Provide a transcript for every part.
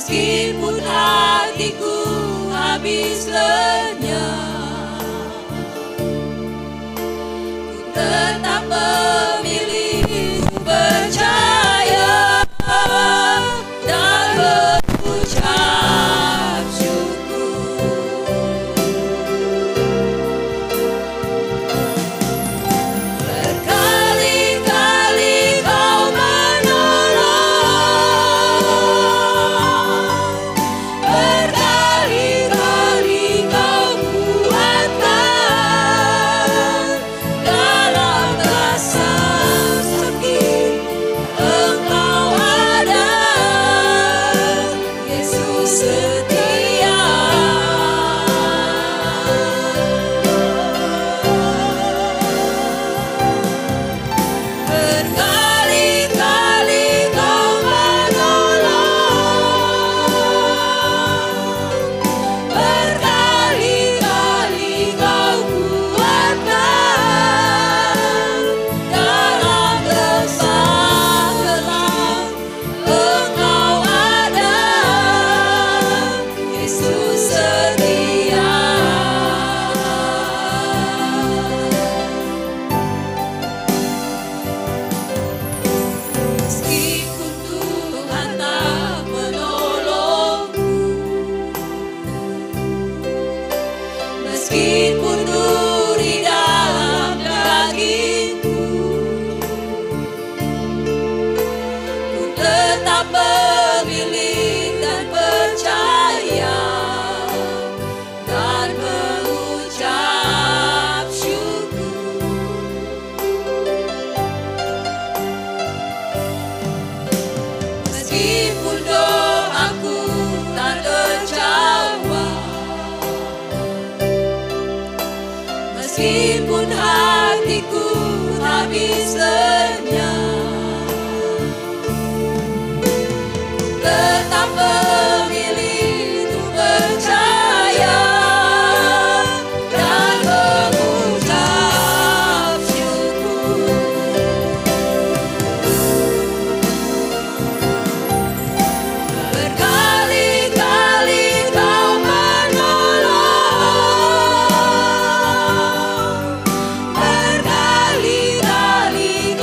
Meskipun hatiku habis lenyap, ku tetap memilih untuk percaya dan berucap syukur. Berkali-kali Kau menolong, berkali-kali Kau kuatkan dalam rasa sakit. Engkau ada, Yesus setia. Berkali-kali Kau menolong, berkali-kali Kau kuatkan dalam resah gelap. Engkau ada, Yesus setia. Meskipun Tuhan tak menolongku, meskipun duri dalam dagingku, ku tetap memilih dan percaya dan mengucap syukur. Meskipun doaku tak terjawab, meskipun hatiku habis lenyap, tetap memilih untuk percaya dan mengucap syukur. Berkali-kali Kau menolong, berkali-kali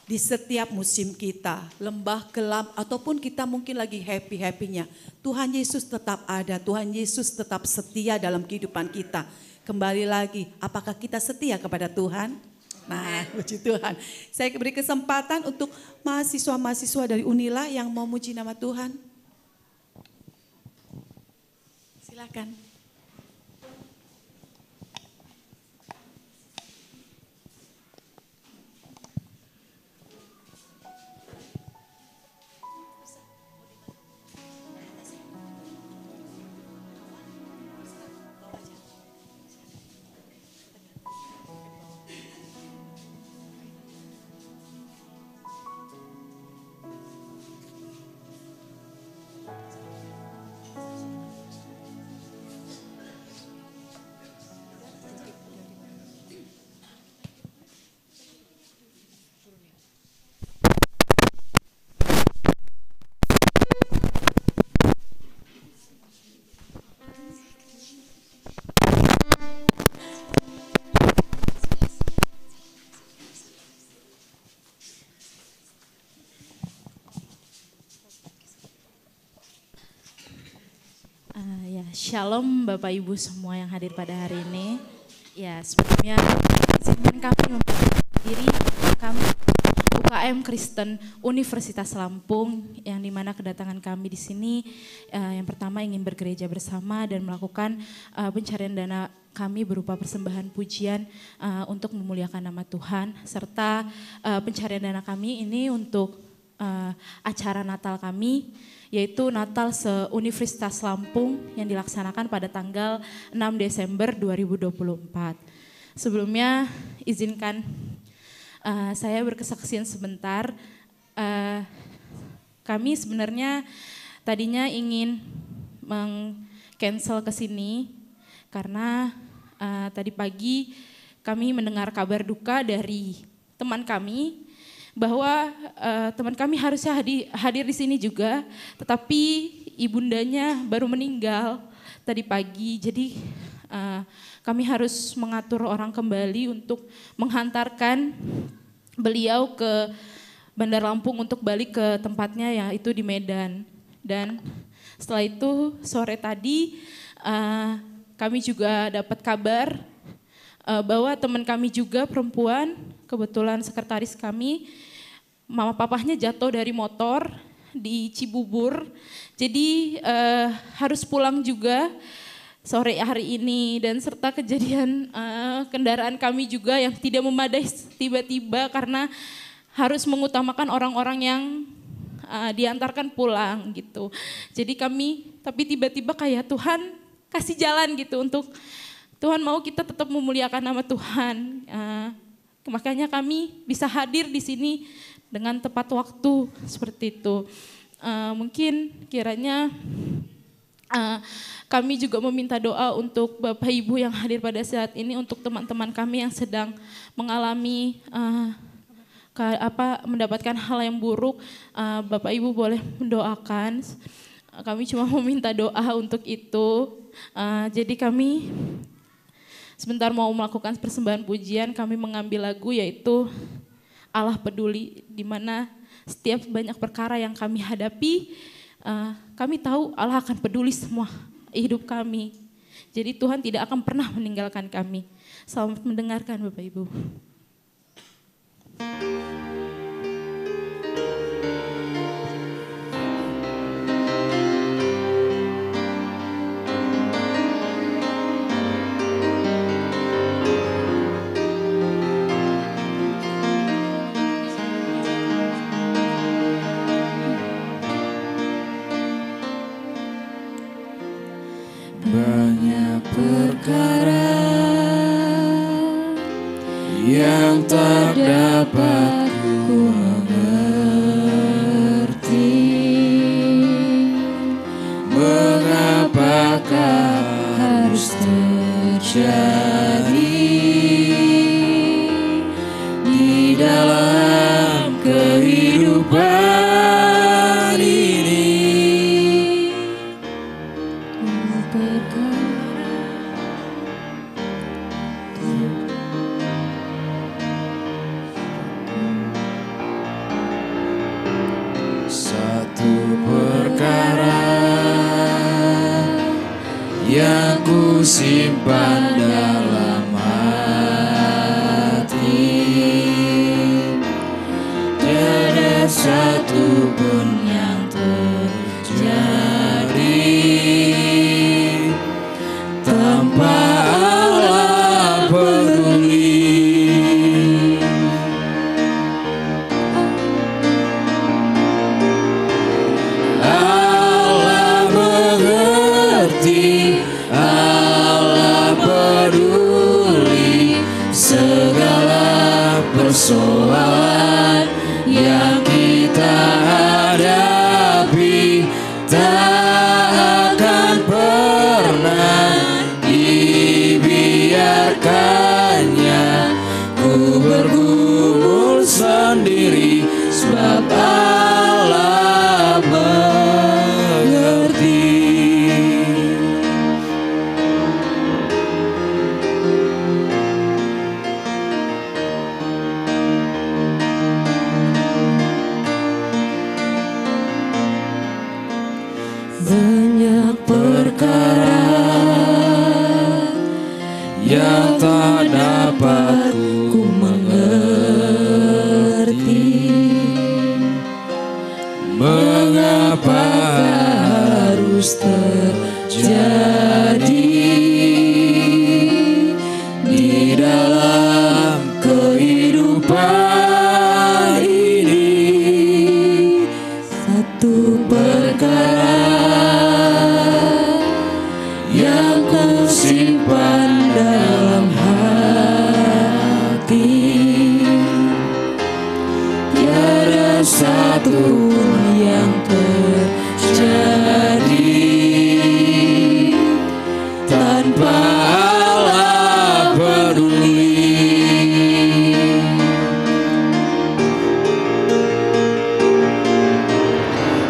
Di setiap musim kita, lembah gelap ataupun kita mungkin lagi happy-happynya, Tuhan Yesus tetap ada, Tuhan Yesus tetap setia dalam kehidupan kita. Kembali lagi, apakah kita setia kepada Tuhan? Nah, puji Tuhan. Saya beri kesempatan untuk mahasiswa-mahasiswa dari Unila yang mau muji nama Tuhan. Silakan. Shalom Bapak Ibu semua yang hadir pada hari ini. Ya, sebelumnya izinkan kami memperkenalkan diri, kami UKM Kristen Universitas Lampung, yang dimana kedatangan kami di sini yang pertama ingin bergereja bersama dan melakukan pencarian dana kami berupa persembahan pujian untuk memuliakan nama Tuhan, serta pencarian dana kami ini untuk acara Natal kami, yaitu Natal se-Universitas Lampung yang dilaksanakan pada tanggal 6 Desember 2024. Sebelumnya izinkan saya berkesaksian sebentar. Kami sebenarnya tadinya ingin meng-cancel ke sini karena tadi pagi kami mendengar kabar duka dari teman kami bahwa teman kami harusnya hadir di sini juga, tetapi ibundanya baru meninggal tadi pagi. Jadi kami harus mengatur orang kembali untuk menghantarkan beliau ke Bandar Lampung untuk balik ke tempatnya, yaitu di Medan. Dan setelah itu sore tadi kami juga dapat kabar bahwa teman kami juga perempuan, kebetulan sekretaris kami, mama papahnya jatuh dari motor di Cibubur, jadi harus pulang juga sore hari ini, dan serta kejadian kendaraan kami juga yang tidak memadai tiba-tiba karena harus mengutamakan orang-orang yang diantarkan pulang gitu. Jadi tapi tiba-tiba kayak Tuhan kasih jalan gitu untuk Tuhan mau kita tetap memuliakan nama Tuhan. Makanya kami bisa hadir di sini dengan tepat waktu seperti itu. Mungkin kiranya kami juga meminta doa untuk Bapak Ibu yang hadir pada saat ini, untuk teman-teman kami yang sedang mengalami mendapatkan hal yang buruk. Bapak Ibu boleh mendoakan. Kami cuma meminta doa untuk itu. Jadi kami sebentar mau melakukan persembahan pujian. Kami mengambil lagu yaitu Allah Peduli, di mana setiap banyak perkara yang kami hadapi, kami tahu Allah akan peduli semua hidup kami. Jadi Tuhan tidak akan pernah meninggalkan kami. Selamat mendengarkan Bapak Ibu. Banyak perkara yang tak dapat ku mengerti, mengapakah harus terjadi di dalam kehidupan ini. satu perkara yang ku simpan dalam hati, tiada satu pun yang terjadi tanpa Allah peduli. Allah mengerti, Allah peduli segala persoalan yang kita hadapi, tak akan pernah dibiarkannya ku bergumul sendiri, sebab Allah mengerti. Banyak perkara yang tak dapat ku mengerti, mengapa harus terjadi di dalam kehidupan ini. Satu perkara yang ku simpan dalam hati, tiada satu yang terjadi tanpa Allah peduli.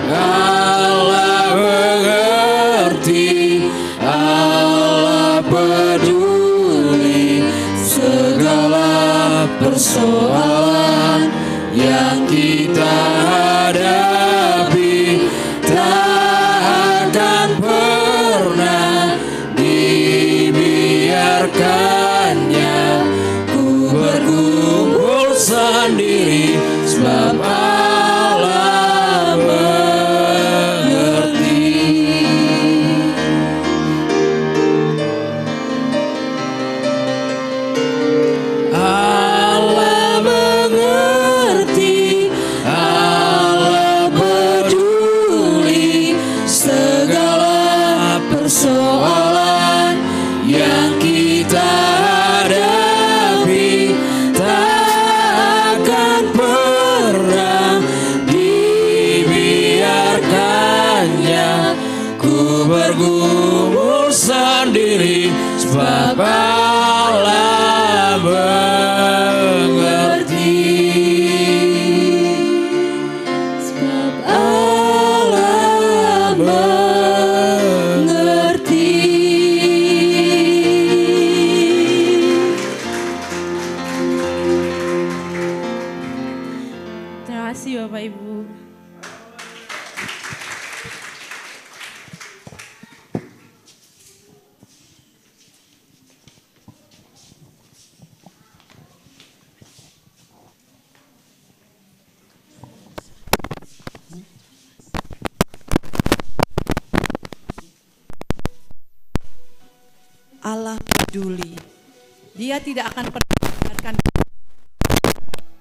Allah mengerti, Allah peduli segala persoalan yang kita hadapi, tak akan pernah dibiarkannya ku berkumpul sendiri, sebab Allah mengerti. Allah mengerti, Allah peduli segala persoalan yang kita hadapi, tak akan pernah dibiarkannya ku bergumul sendiri, sebab Allah mengerti. Sebab Allah mengerti. Terima kasih Bapak Ibu. Allah peduli. Dia tidak akan pernah membiarkan,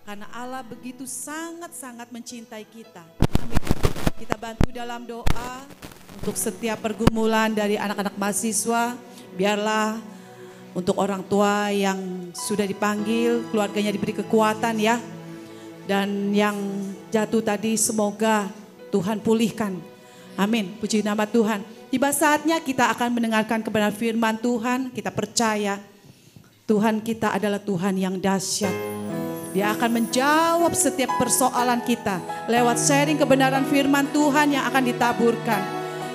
karena Allah begitu sangat-sangat mencintai kita. Amin. Kita bantu dalam doa untuk setiap pergumulan dari anak-anak mahasiswa. Biarlah untuk orang tua yang sudah dipanggil, keluarganya diberi kekuatan ya. Dan yang jatuh tadi semoga Tuhan pulihkan. Amin, puji nama Tuhan. Tiba saatnya kita akan mendengarkan kebenaran firman Tuhan. Kita percaya Tuhan kita adalah Tuhan yang dahsyat. Dia akan menjawab setiap persoalan kita lewat sharing kebenaran firman Tuhan yang akan ditaburkan.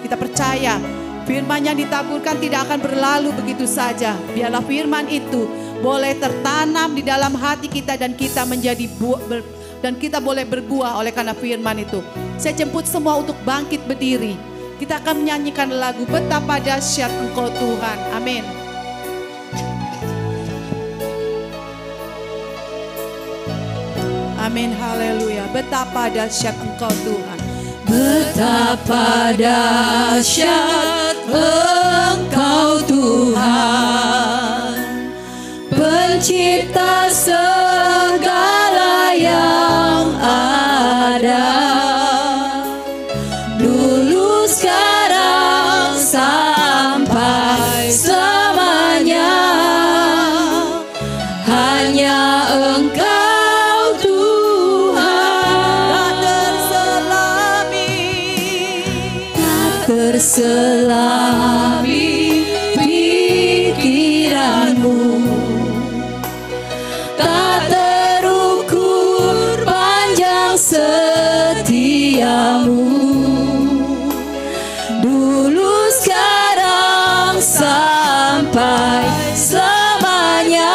Kita percaya firman yang ditaburkan tidak akan berlalu begitu saja. Biarlah firman itu boleh tertanam di dalam hati kita dan kita menjadi Dan kita boleh berbuah oleh karena firman itu. Saya jemput semua untuk bangkit berdiri. Kita akan menyanyikan lagu Betapa Dahsyat Engkau Tuhan. Amin. Amin, haleluya. Betapa dahsyat Engkau Tuhan. Betapa dahsyat Engkau Tuhan, Pencipta segala yang ada, dulu sekarang sampai selamanya. Hanya Engkau Tuhan, tak terselami pikiranmu, tak terukur panjang setiamu, dulu sekarang sampai selamanya.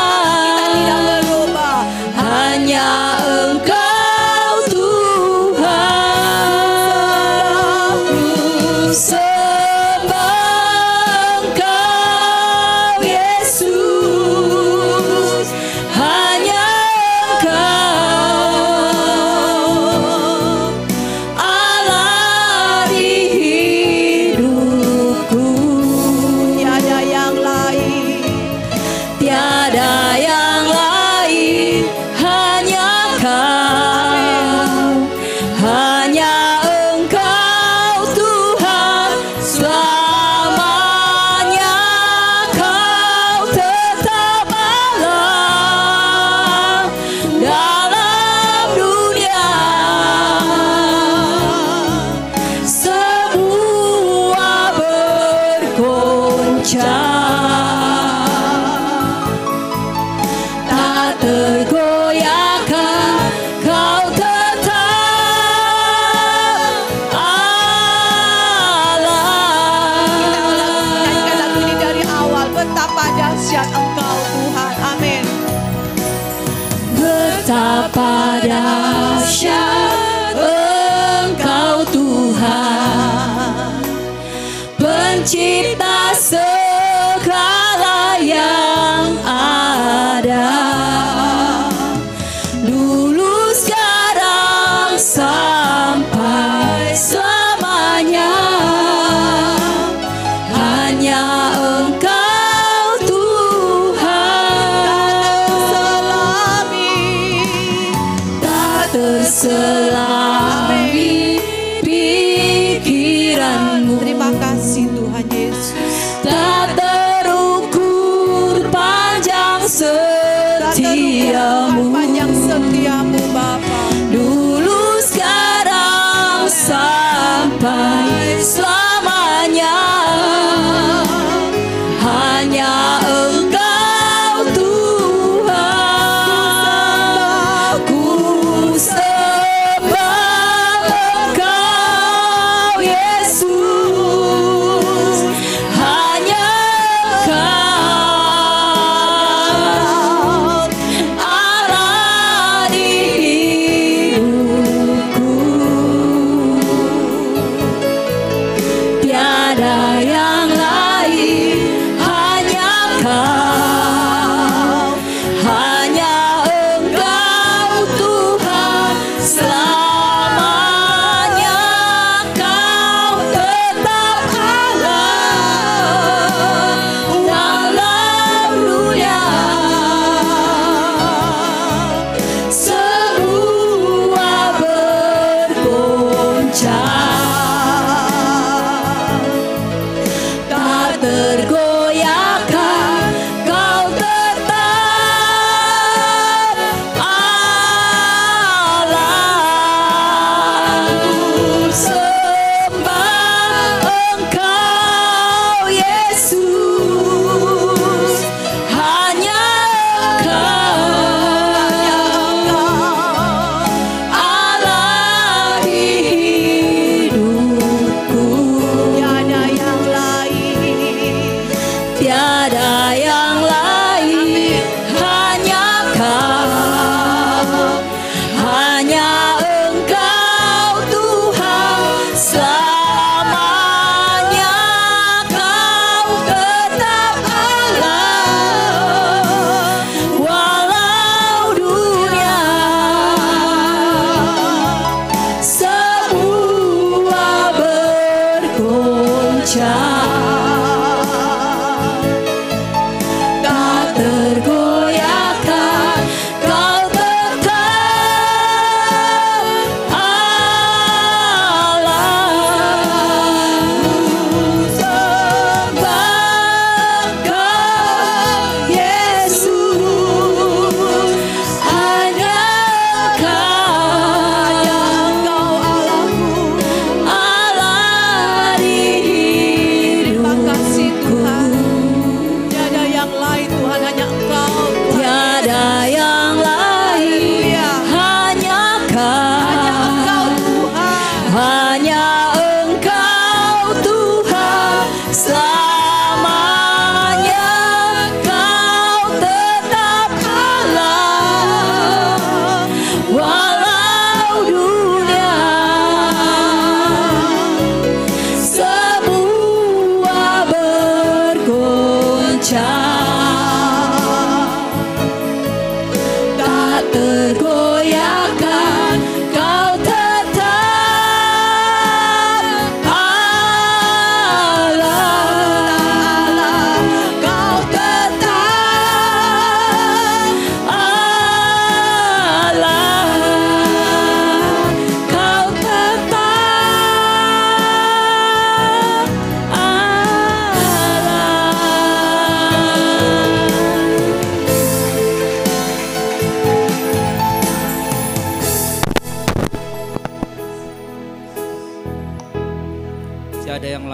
Hanya Engkau Tuhan, ku sembah Engkau Yesus. Hanya Engkau Allah di hidupku, Tiada yang lain, tiada yang lain, hanya Kau, hanya Engkau Tuhan, selamanya Kau tetap Allah dalam dunia. Semua bergoncang, tak tergoyahkan, Kau tetap Allah. nyanyikan lagu ini dari awal. Betapa dahsyat Engkau Tuhan. Amin. Betapa dahsyat Engkau Tuhan, Pencipta segala yang ada, dulu sekarang sampai selamanya. Hanya Engkau Tuhan, tak terselami pikiranmu, Terima kasih Tuhan Yesus. tak terukur panjang setiamu, Panjang setiamu Bapa. dulu sekarang sampai selamanya. Hanya Engkau Tuhan, ku sembah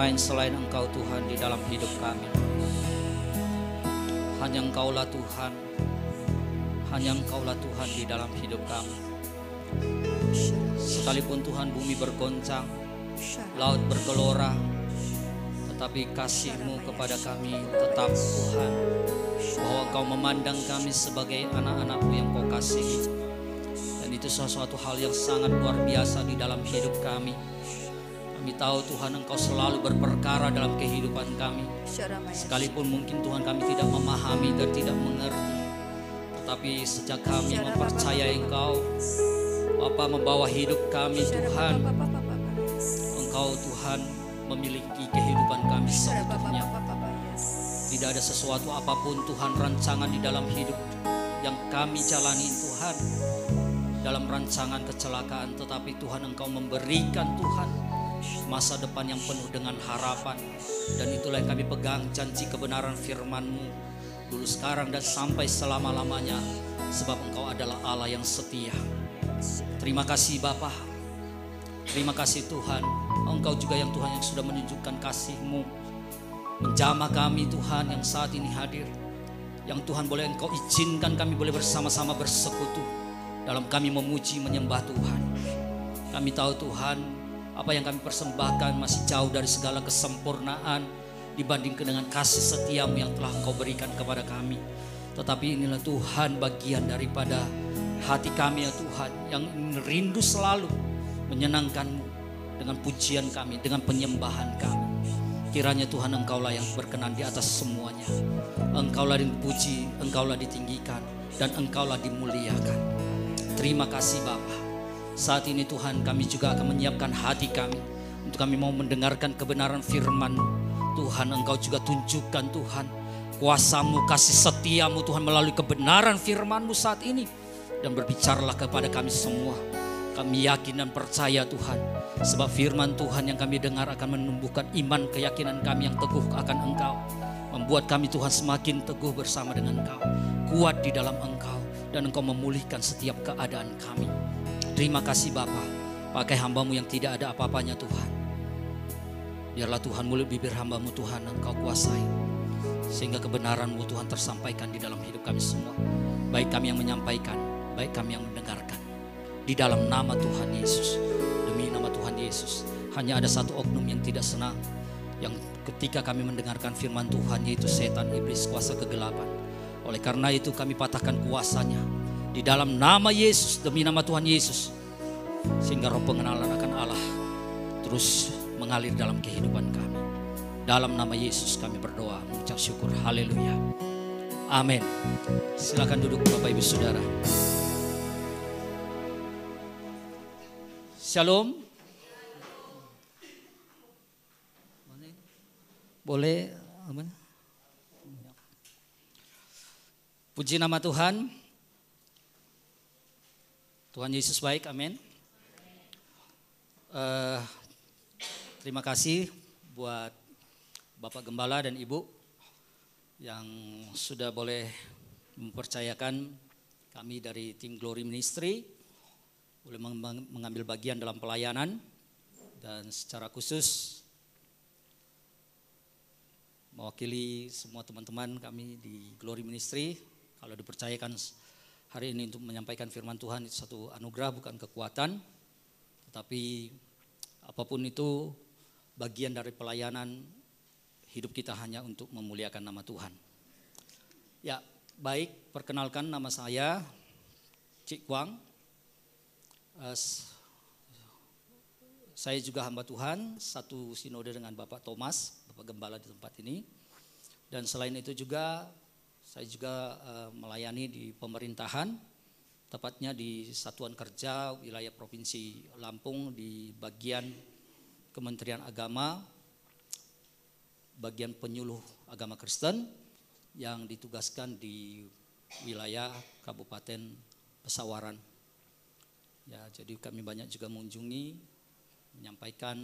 lain selain Engkau Tuhan di dalam hidup kami. Hanya Engkaulah Tuhan, hanya Engkaulah Tuhan di dalam hidup kami. Sekalipun Tuhan bumi bergoncang, laut bergelora, tetapi kasih-Mu kepada kami tetap Tuhan. Bahwa Engkau memandang kami sebagai anak-anak-Mu yang Kau kasihi. Dan itu sesuatu hal yang sangat luar biasa di dalam hidup kami. Kami tahu Tuhan Engkau selalu berperkara dalam kehidupan kami. Sekalipun mungkin Tuhan kami tidak memahami dan tidak mengerti. Tetapi sejak kami mempercayai Engkau, Bapa membawa hidup kami Tuhan. Engkau Tuhan memiliki kehidupan kami seutuhnya. Tidak ada sesuatu apapun Tuhan rancangan di dalam hidup yang kami jalani Tuhan. Dalam rancangan kecelakaan, tetapi Tuhan Engkau memberikan Tuhan masa depan yang penuh dengan harapan. Dan itulah yang kami pegang, janji kebenaran firman-Mu dulu, sekarang, dan sampai selama-lamanya. Sebab Engkau adalah Allah yang setia. Terima kasih Bapa. Terima kasih Tuhan. Engkau juga yang Tuhan yang sudah menunjukkan kasih-Mu, menjamah kami Tuhan yang saat ini hadir. Yang Tuhan boleh Engkau izinkan kami boleh bersama-sama bersekutu dalam kami memuji menyembah Tuhan. Kami tahu Tuhan, apa yang kami persembahkan masih jauh dari segala kesempurnaan dibandingkan dengan kasih setia-Mu yang telah Engkau berikan kepada kami. Tetapi inilah Tuhan bagian daripada hati kami ya Tuhan, yang rindu selalu menyenangkan-Mu dengan pujian kami, dengan penyembahan kami. Kiranya Tuhan Engkaulah yang berkenan di atas semuanya. Engkaulah dipuji, Engkaulah ditinggikan, dan Engkaulah dimuliakan. Terima kasih Bapa. Saat ini Tuhan kami juga akan menyiapkan hati kami untuk kami mau mendengarkan kebenaran firman-Mu. Tuhan Engkau juga tunjukkan Tuhan kuasa-Mu, kasih setia-Mu Tuhan melalui kebenaran firman-Mu saat ini. Dan berbicaralah kepada kami semua. Kami yakin dan percaya Tuhan, sebab firman Tuhan yang kami dengar akan menumbuhkan iman keyakinan kami yang teguh akan Engkau. Membuat kami Tuhan semakin teguh bersama dengan Engkau, kuat di dalam Engkau, dan Engkau memulihkan setiap keadaan kami. Terima kasih Bapa. Pakai hamba-Mu yang tidak ada apa-apanya Tuhan. Biarlah Tuhan mulut bibir hamba-Mu Tuhan Engkau kuasai, sehingga kebenaran-Mu Tuhan tersampaikan di dalam hidup kami semua. Baik kami yang menyampaikan, baik kami yang mendengarkan. Di dalam nama Tuhan Yesus, demi nama Tuhan Yesus. Hanya ada satu oknum yang tidak senang, yang ketika kami mendengarkan firman Tuhan, yaitu setan, iblis, kuasa kegelapan. Oleh karena itu kami patahkan kuasanya di dalam nama Yesus, demi nama Tuhan Yesus. Sehingga roh pengenalan akan Allah terus mengalir dalam kehidupan kami. Dalam nama Yesus kami berdoa, mengucap syukur. Haleluya. Amin. Silakan duduk Bapak Ibu Saudara. Shalom. Boleh? Puji nama Tuhan. Tuhan Yesus baik, amin. Terima kasih buat Bapak Gembala dan Ibu yang sudah boleh mempercayakan kami dari tim Glory Ministry boleh mengambil bagian dalam pelayanan, dan secara khusus mewakili semua teman-teman kami di Glory Ministry. Kalau dipercayakan hari ini untuk menyampaikan firman Tuhan, itu satu anugerah bukan kekuatan, tetapi apapun itu bagian dari pelayanan hidup kita hanya untuk memuliakan nama Tuhan. Ya, baik, perkenalkan nama saya Cik Kwang. Saya juga hamba Tuhan, satu sinode dengan Bapak Thomas, Bapak Gembala di tempat ini. Dan selain itu juga saya juga melayani di pemerintahan, tepatnya di Satuan Kerja Wilayah Provinsi Lampung di bagian Kementerian Agama, bagian penyuluh agama Kristen yang ditugaskan di wilayah Kabupaten Pesawaran. Ya, jadi kami banyak juga mengunjungi, menyampaikan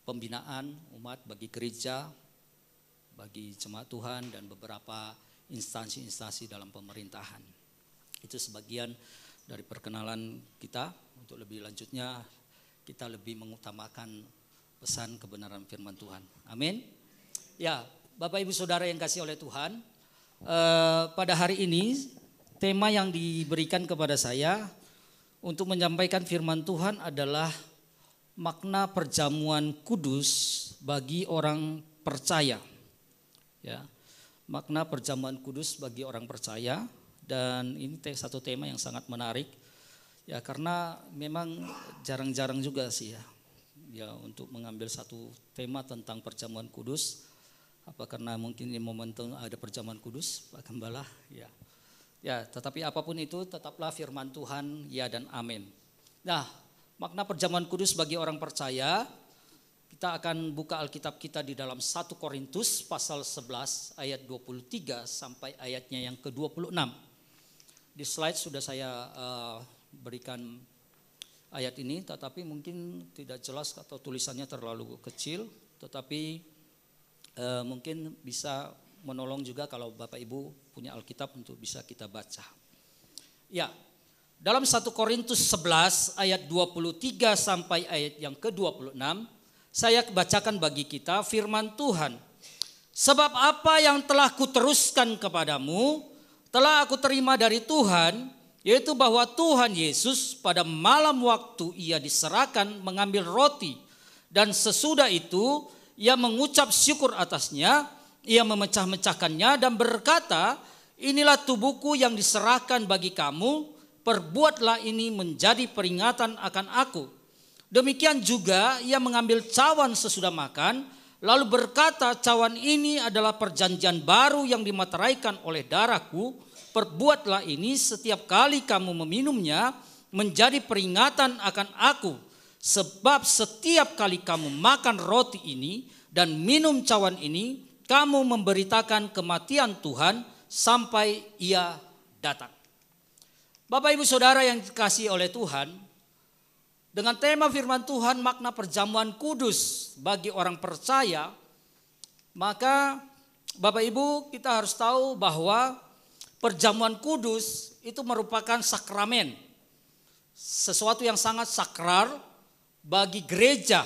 pembinaan umat bagi gereja, bagi jemaat Tuhan, dan beberapa instansi-instansi dalam pemerintahan. Itu sebagian dari perkenalan kita. Untuk lebih lanjutnya kita lebih mengutamakan pesan kebenaran firman Tuhan. Amin. Ya, Bapak Ibu Saudara yang kasih oleh Tuhan, pada hari ini tema yang diberikan kepada saya untuk menyampaikan firman Tuhan adalah makna perjamuan kudus bagi orang percaya. Ya, makna perjamuan kudus bagi orang percaya, dan ini satu tema yang sangat menarik. Ya, karena memang jarang-jarang juga sih ya untuk mengambil satu tema tentang perjamuan kudus. Apa karena mungkin di momentum ada perjamuan kudus, Pak Gembala? Ya. Ya, tetapi apapun itu tetaplah firman Tuhan ya dan amin. Nah, makna perjamuan kudus bagi orang percaya, kita akan buka Alkitab kita di dalam 1 Korintus pasal 11 ayat 23 sampai ayatnya yang ke-26. Di slide sudah saya berikan ayat ini, tetapi mungkin tidak jelas atau tulisannya terlalu kecil, tetapi mungkin bisa menolong juga kalau Bapak Ibu punya Alkitab untuk bisa kita baca. Ya, dalam 1 Korintus 11 ayat 23 sampai ayat yang ke-26, saya bacakan bagi kita firman Tuhan. Sebab apa yang telah kuteruskan kepadamu, telah aku terima dari Tuhan, yaitu bahwa Tuhan Yesus pada malam waktu ia diserahkan mengambil roti, dan sesudah itu ia mengucap syukur atasnya, ia memecah-mecahkannya dan berkata, inilah tubuhku yang diserahkan bagi kamu, perbuatlah ini menjadi peringatan akan aku. Demikian juga ia mengambil cawan sesudah makan, lalu berkata, cawan ini adalah perjanjian baru yang dimateraikan oleh darahku, perbuatlah ini setiap kali kamu meminumnya menjadi peringatan akan aku. Sebab setiap kali kamu makan roti ini dan minum cawan ini, kamu memberitakan kematian Tuhan sampai ia datang. Bapak Ibu Saudara yang dikasihi oleh Tuhan, dengan tema firman Tuhan makna perjamuan kudus bagi orang percaya, maka Bapak Ibu kita harus tahu bahwa perjamuan kudus itu merupakan sakramen. Sesuatu yang sangat sakral bagi gereja.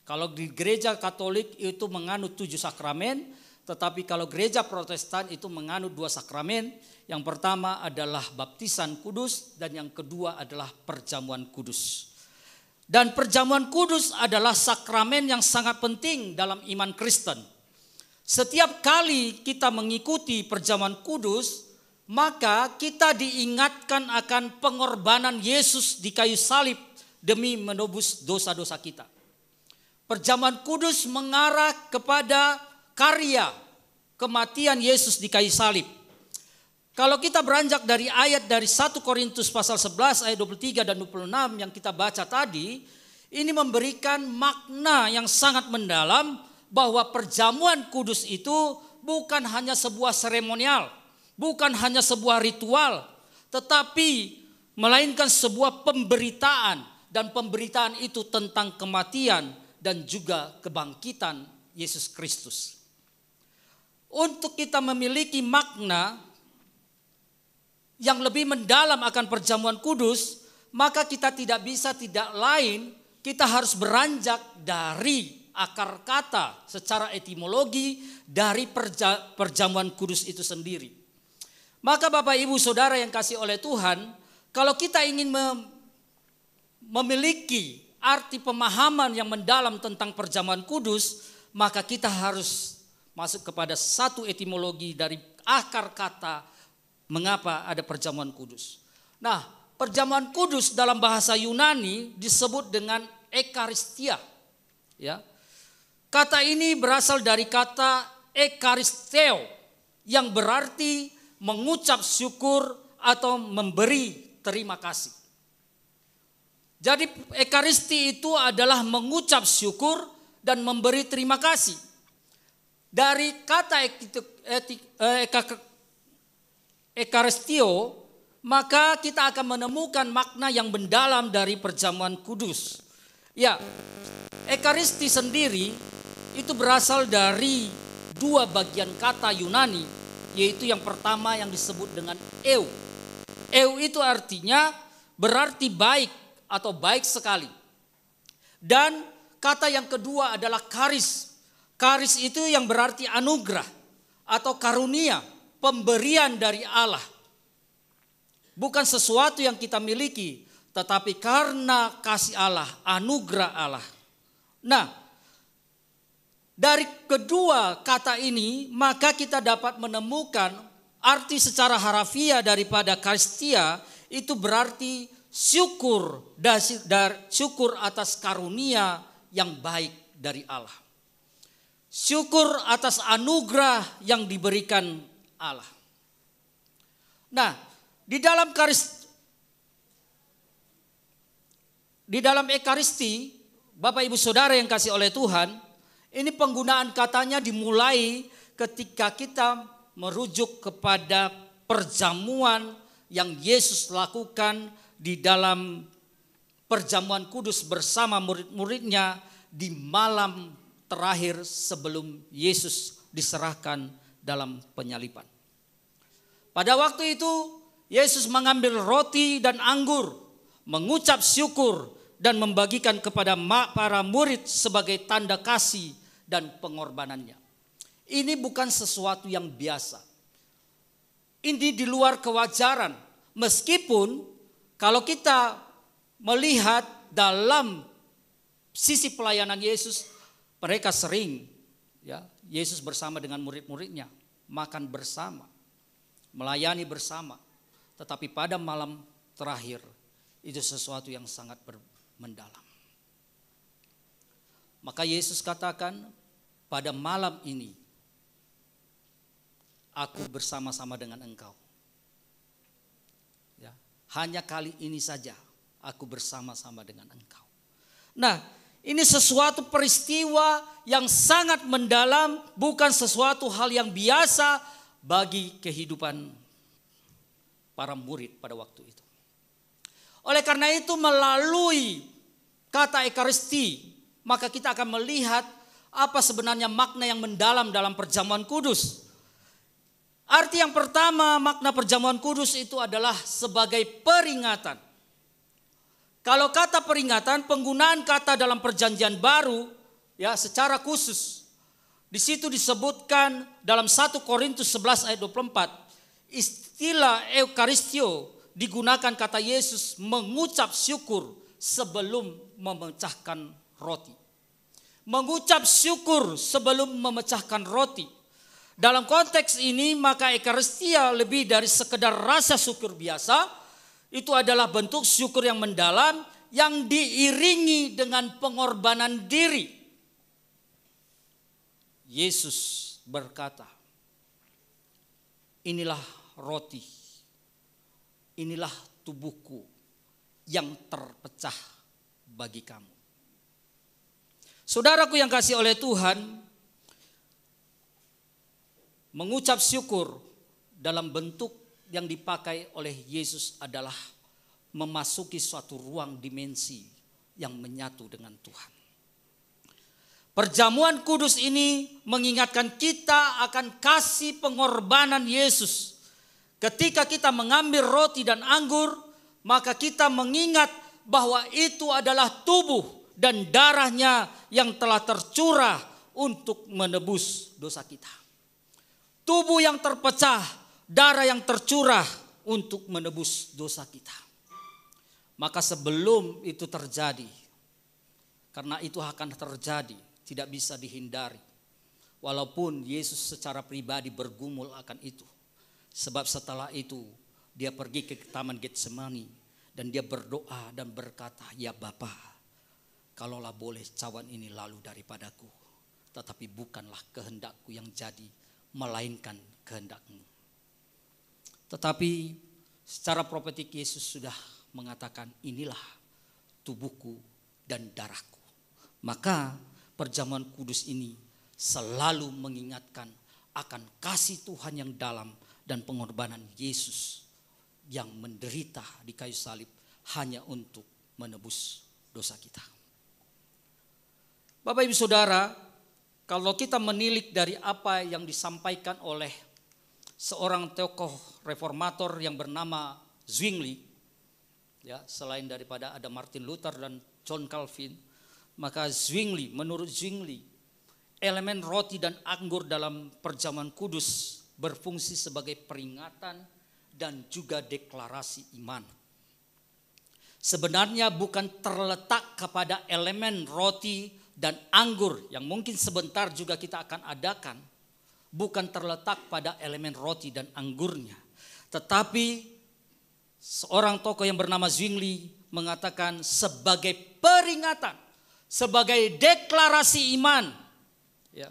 Kalau di gereja Katolik itu menganut 7 sakramen, tetapi kalau gereja Protestan itu menganut 2 sakramen. Yang pertama adalah baptisan kudus dan yang kedua adalah perjamuan kudus. Dan perjamuan kudus adalah sakramen yang sangat penting dalam iman Kristen. Setiap kali kita mengikuti perjamuan kudus, maka kita diingatkan akan pengorbanan Yesus di kayu salib demi menebus dosa-dosa kita. Perjamuan kudus mengarah kepada karya kematian Yesus di kayu salib. Kalau kita beranjak dari ayat dari 1 Korintus pasal 11 ayat 23 dan 26 yang kita baca tadi, ini memberikan makna yang sangat mendalam bahwa perjamuan kudus itu bukan hanya sebuah seremonial, bukan hanya sebuah ritual, tetapi melainkan sebuah pemberitaan. Dan pemberitaan itu tentang kematian dan juga kebangkitan Yesus Kristus. Untuk kita memiliki makna yang lebih mendalam akan perjamuan kudus, maka kita tidak bisa tidak lain, kita harus beranjak dari akar kata secara etimologi dari perjamuan kudus itu sendiri. Maka Bapak Ibu Saudara yang kasih oleh Tuhan, kalau kita ingin memiliki arti pemahaman yang mendalam tentang perjamuan kudus, maka kita harus masuk kepada satu etimologi dari akar kata mengapa ada perjamuan kudus. Nah, perjamuan kudus dalam bahasa Yunani disebut dengan ekaristia. Ya. Kata ini berasal dari kata ekaristeo yang berarti mengucap syukur atau memberi terima kasih. Jadi ekaristi itu adalah mengucap syukur dan memberi terima kasih. Dari kata ekaristio, maka kita akan menemukan makna yang mendalam dari perjamuan kudus. Ya, ekaristi sendiri itu berasal dari 2 bagian kata Yunani, yaitu yang pertama yang disebut dengan eu. Eu itu artinya berarti baik atau baik sekali. Dan kata yang kedua adalah karis. Karis itu yang berarti anugerah atau karunia, pemberian dari Allah. Bukan sesuatu yang kita miliki, tetapi karena kasih Allah, anugerah Allah. Nah, dari kedua kata ini, maka kita dapat menemukan arti secara harafiah daripada karistia itu berarti syukur atas karunia yang baik dari Allah. Syukur atas anugerah yang diberikan Allah. Nah, di dalam ekaristi, Bapak Ibu Saudara yang kasih oleh Tuhan, ini penggunaan katanya dimulai ketika kita merujuk kepada perjamuan yang Yesus lakukan di dalam perjamuan kudus bersama murid-muridnya di malam terakhir sebelum Yesus diserahkan dalam penyaliban. Pada waktu itu Yesus mengambil roti dan anggur, mengucap syukur dan membagikan kepada para murid sebagai tanda kasih dan pengorbanannya. Ini bukan sesuatu yang biasa. Ini di luar kewajaran. Meskipun kalau kita melihat dalam sisi pelayanan Yesus, mereka sering Yesus bersama dengan murid-muridnya makan bersama, melayani bersama. Tetapi pada malam terakhir itu sesuatu yang sangat mendalam. Maka Yesus katakan, pada malam ini aku bersama-sama dengan engkau. Ya, hanya kali ini saja aku bersama-sama dengan engkau. Nah, ini sesuatu peristiwa yang sangat mendalam, bukan sesuatu hal yang biasa bagi kehidupan para murid pada waktu itu. Oleh karena itu melalui kata ekaristi, maka kita akan melihat apa sebenarnya makna yang mendalam dalam perjamuan kudus. Arti yang pertama, makna perjamuan kudus itu adalah sebagai peringatan. Kalau kata peringatan, penggunaan kata dalam perjanjian baru secara khusus. Di situ disebutkan dalam 1 Korintus 11 ayat 24, istilah eukaristio digunakan kata Yesus mengucap syukur sebelum memecahkan roti. Mengucap syukur sebelum memecahkan roti. Dalam konteks ini maka ekaristia lebih dari sekedar rasa syukur biasa. Itu adalah bentuk syukur yang mendalam yang diiringi dengan pengorbanan diri. Yesus berkata, inilah roti, inilah tubuhku yang terpecah bagi kamu. Saudaraku yang kasih oleh Tuhan, mengucap syukur dalam bentuk yang dipakai oleh Yesus adalah memasuki suatu ruang dimensi yang menyatu dengan Tuhan. Perjamuan kudus ini mengingatkan kita akan kasih pengorbanan Yesus. Ketika kita mengambil roti dan anggur, maka kita mengingat bahwa itu adalah tubuh dan darahnya yang telah tercurah untuk menebus dosa kita. Tubuh yang terpecah, darah yang tercurah untuk menebus dosa kita. Maka sebelum itu terjadi, karena itu akan terjadi, tidak bisa dihindari. Walaupun Yesus secara pribadi bergumul akan itu. Sebab setelah itu dia pergi ke Taman Getsemani dan dia berdoa dan berkata, ya Bapa, kalaulah boleh cawan ini lalu daripadaku. Tetapi bukanlah kehendakku yang jadi, melainkan kehendak-Mu. Tetapi secara profetik Yesus sudah mengatakan inilah tubuhku dan darahku. Maka perjamuan kudus ini selalu mengingatkan akan kasih Tuhan yang dalam dan pengorbanan Yesus yang menderita di kayu salib hanya untuk menebus dosa kita. Bapak Ibu Saudara, kalau kita menilik dari apa yang disampaikan oleh seorang tokoh reformator yang bernama Zwingli, selain daripada ada Martin Luther dan John Calvin, Maka Zwingli, menurut Zwingli, elemen roti dan anggur dalam perjamuan kudus berfungsi sebagai peringatan dan juga deklarasi iman. Sebenarnya bukan terletak kepada elemen roti dan anggur yang mungkin sebentar juga kita akan adakan. Bukan terletak pada elemen roti dan anggurnya. Tetapi seorang tokoh yang bernama Zwingli mengatakan sebagai peringatan, sebagai deklarasi iman. Ya.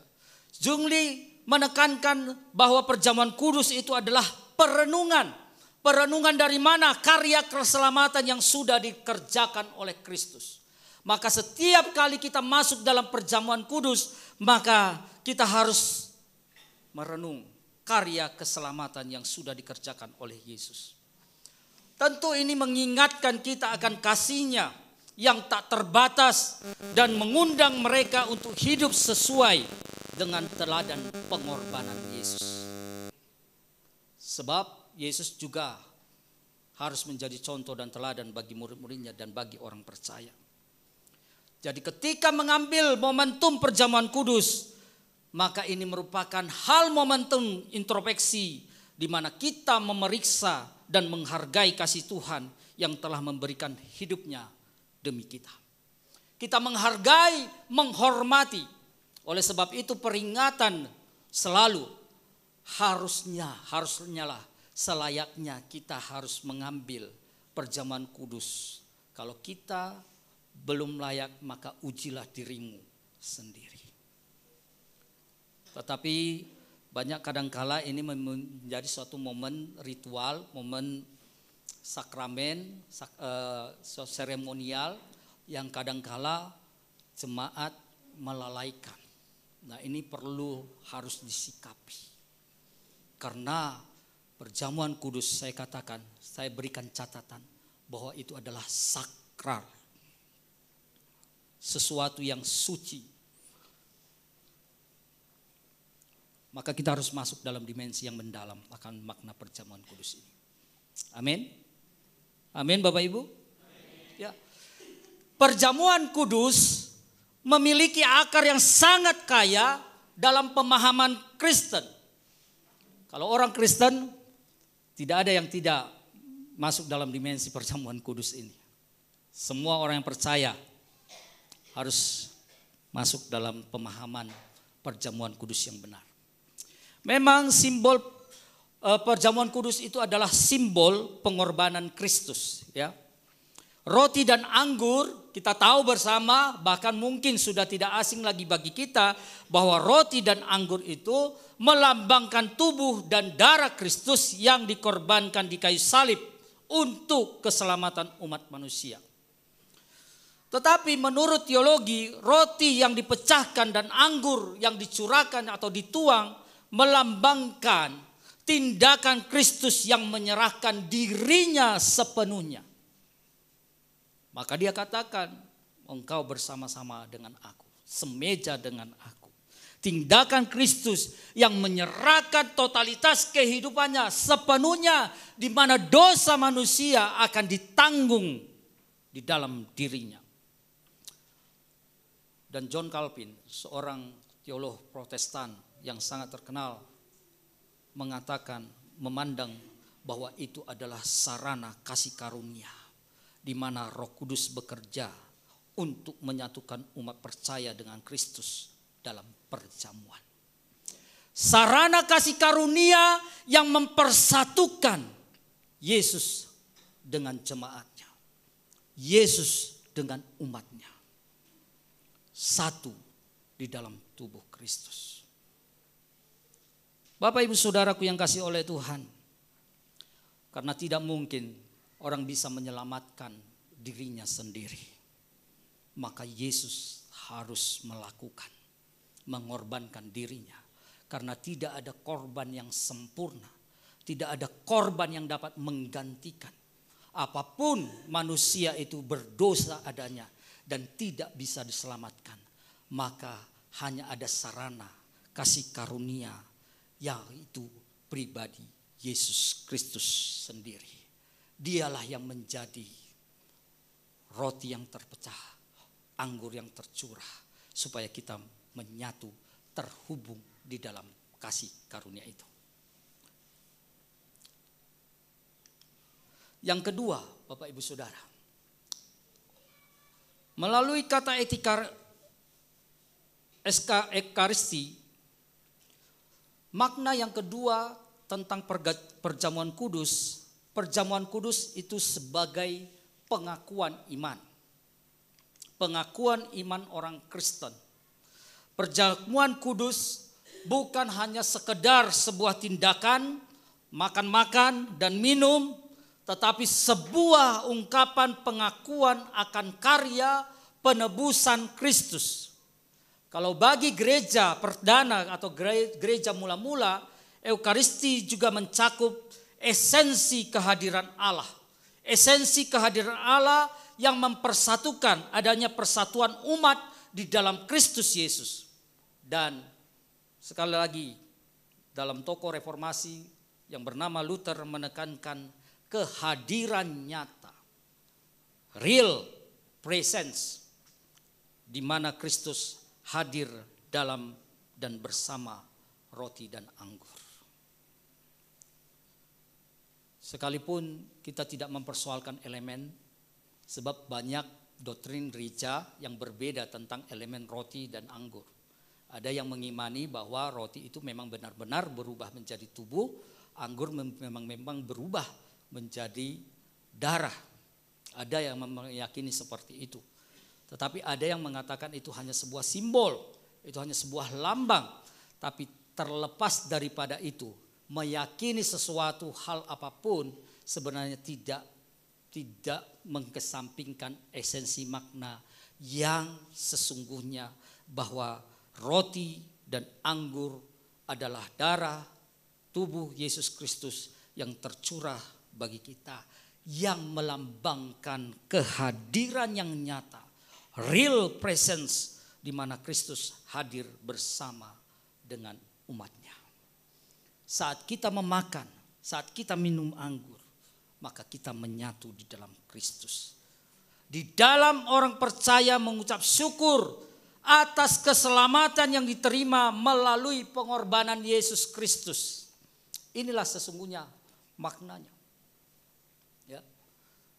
Zwingli menekankan bahwa perjamuan kudus itu adalah perenungan. Perenungan dari mana? Karya keselamatan yang sudah dikerjakan oleh Kristus. Maka setiap kali kita masuk dalam perjamuan kudus, maka kita harus merenung karya keselamatan yang sudah dikerjakan oleh Yesus. Tentu ini mengingatkan kita akan kasih-Nya yang tak terbatas dan mengundang mereka untuk hidup sesuai dengan teladan pengorbanan Yesus. Sebab Yesus juga harus menjadi contoh dan teladan bagi murid-muridnya dan bagi orang percaya. Jadi ketika mengambil momentum perjamuan kudus, maka ini merupakan hal momentum introspeksi di mana kita memeriksa dan menghargai kasih Tuhan yang telah memberikan hidupnya demi kita. Kita menghargai, menghormati. Oleh sebab itu peringatan selalu harusnya lah selayaknya kita harus mengambil perjamuan kudus. Kalau kita belum layak, maka ujilah dirimu sendiri. Tetapi banyak kadangkala ini menjadi suatu momen ritual, momen sakramen, seremonial yang kadangkala jemaat melalaikan. Nah, ini harus disikapi. Karena perjamuan kudus saya katakan, saya berikan catatan bahwa itu adalah sakral. Sesuatu yang suci. Maka kita harus masuk dalam dimensi yang mendalam akan makna perjamuan kudus ini. Amin. Amin Bapak Ibu. Ya. Perjamuan kudus memiliki akar yang sangat kaya dalam pemahaman Kristen. Kalau orang Kristen tidak ada yang tidak masuk dalam dimensi perjamuan kudus ini. Semua orang yang percaya harus masuk dalam pemahaman perjamuan kudus yang benar. Memang simbol perjamuan kudus itu adalah simbol pengorbanan Kristus, ya. Roti dan anggur kita tahu bersama, bahkan mungkin sudah tidak asing lagi bagi kita bahwa roti dan anggur itu melambangkan tubuh dan darah Kristus yang dikorbankan di kayu salib untuk keselamatan umat manusia. Tetapi menurut teologi, roti yang dipecahkan dan anggur yang dicurahkan atau dituang melambangkan tindakan Kristus yang menyerahkan dirinya sepenuhnya. Maka dia katakan, engkau bersama-sama dengan aku, semeja dengan aku. Tindakan Kristus yang menyerahkan totalitas kehidupannya sepenuhnya, di mana dosa manusia akan ditanggung di dalam dirinya. Dan John Calvin, seorang teolog Protestan yang sangat terkenal, mengatakan, memandang bahwa itu adalah sarana kasih karunia, di mana Roh Kudus bekerja untuk menyatukan umat percaya dengan Kristus dalam perjamuan. Sarana kasih karunia yang mempersatukan Yesus dengan jemaatnya, Yesus dengan umatnya, satu di dalam tubuh Kristus. Bapak Ibu Saudaraku yang kasih oleh Tuhan, karena tidak mungkin orang bisa menyelamatkan dirinya sendiri, maka Yesus harus melakukan, mengorbankan dirinya. Karena tidak ada korban yang sempurna, tidak ada korban yang dapat menggantikan. Apapun manusia itu berdosa adanya dan tidak bisa diselamatkan, maka hanya ada sarana kasih karunia, yaitu pribadi Yesus Kristus sendiri. Dialah yang menjadi roti yang terpecah, anggur yang tercurah, supaya kita menyatu, terhubung di dalam kasih karunia itu. Yang kedua, Bapak Ibu Saudara, melalui kata ekaristi, makna yang kedua tentang perjamuan kudus. Perjamuan kudus itu sebagai pengakuan iman. Pengakuan iman orang Kristen. Perjamuan kudus bukan hanya sekedar sebuah tindakan makan-makan dan minum, tetapi sebuah ungkapan pengakuan akan karya penebusan Kristus. Kalau bagi gereja perdana atau gereja mula-mula, Eukaristi juga mencakup esensi kehadiran Allah. Esensi kehadiran Allah yang mempersatukan adanya persatuan umat di dalam Kristus Yesus. Dan sekali lagi, dalam tokoh reformasi yang bernama Luther menekankan kehadiran nyata, real presence, di mana Kristus hadir dalam dan bersama roti dan anggur. Sekalipun kita tidak mempersoalkan elemen, sebab banyak doktrin gereja yang berbeda tentang elemen roti dan anggur. Ada yang mengimani bahwa roti itu memang benar-benar berubah menjadi tubuh, anggur memang berubah menjadi darah. Ada yang meyakini seperti itu. Tetapi ada yang mengatakan itu hanya sebuah simbol, itu hanya sebuah lambang. Tapi terlepas daripada itu, meyakini sesuatu hal apapun sebenarnya tidak mengesampingkan esensi makna yang sesungguhnya, bahwa roti dan anggur adalah darah tubuh Yesus Kristus yang tercurah bagi kita, yang melambangkan kehadiran yang nyata, real presence, di mana Kristus hadir bersama dengan umatnya. Saat kita memakan, saat kita minum anggur, maka kita menyatu di dalam Kristus. Di dalam orang percaya mengucap syukur atas keselamatan yang diterima melalui pengorbanan Yesus Kristus. Inilah sesungguhnya maknanya. Ya.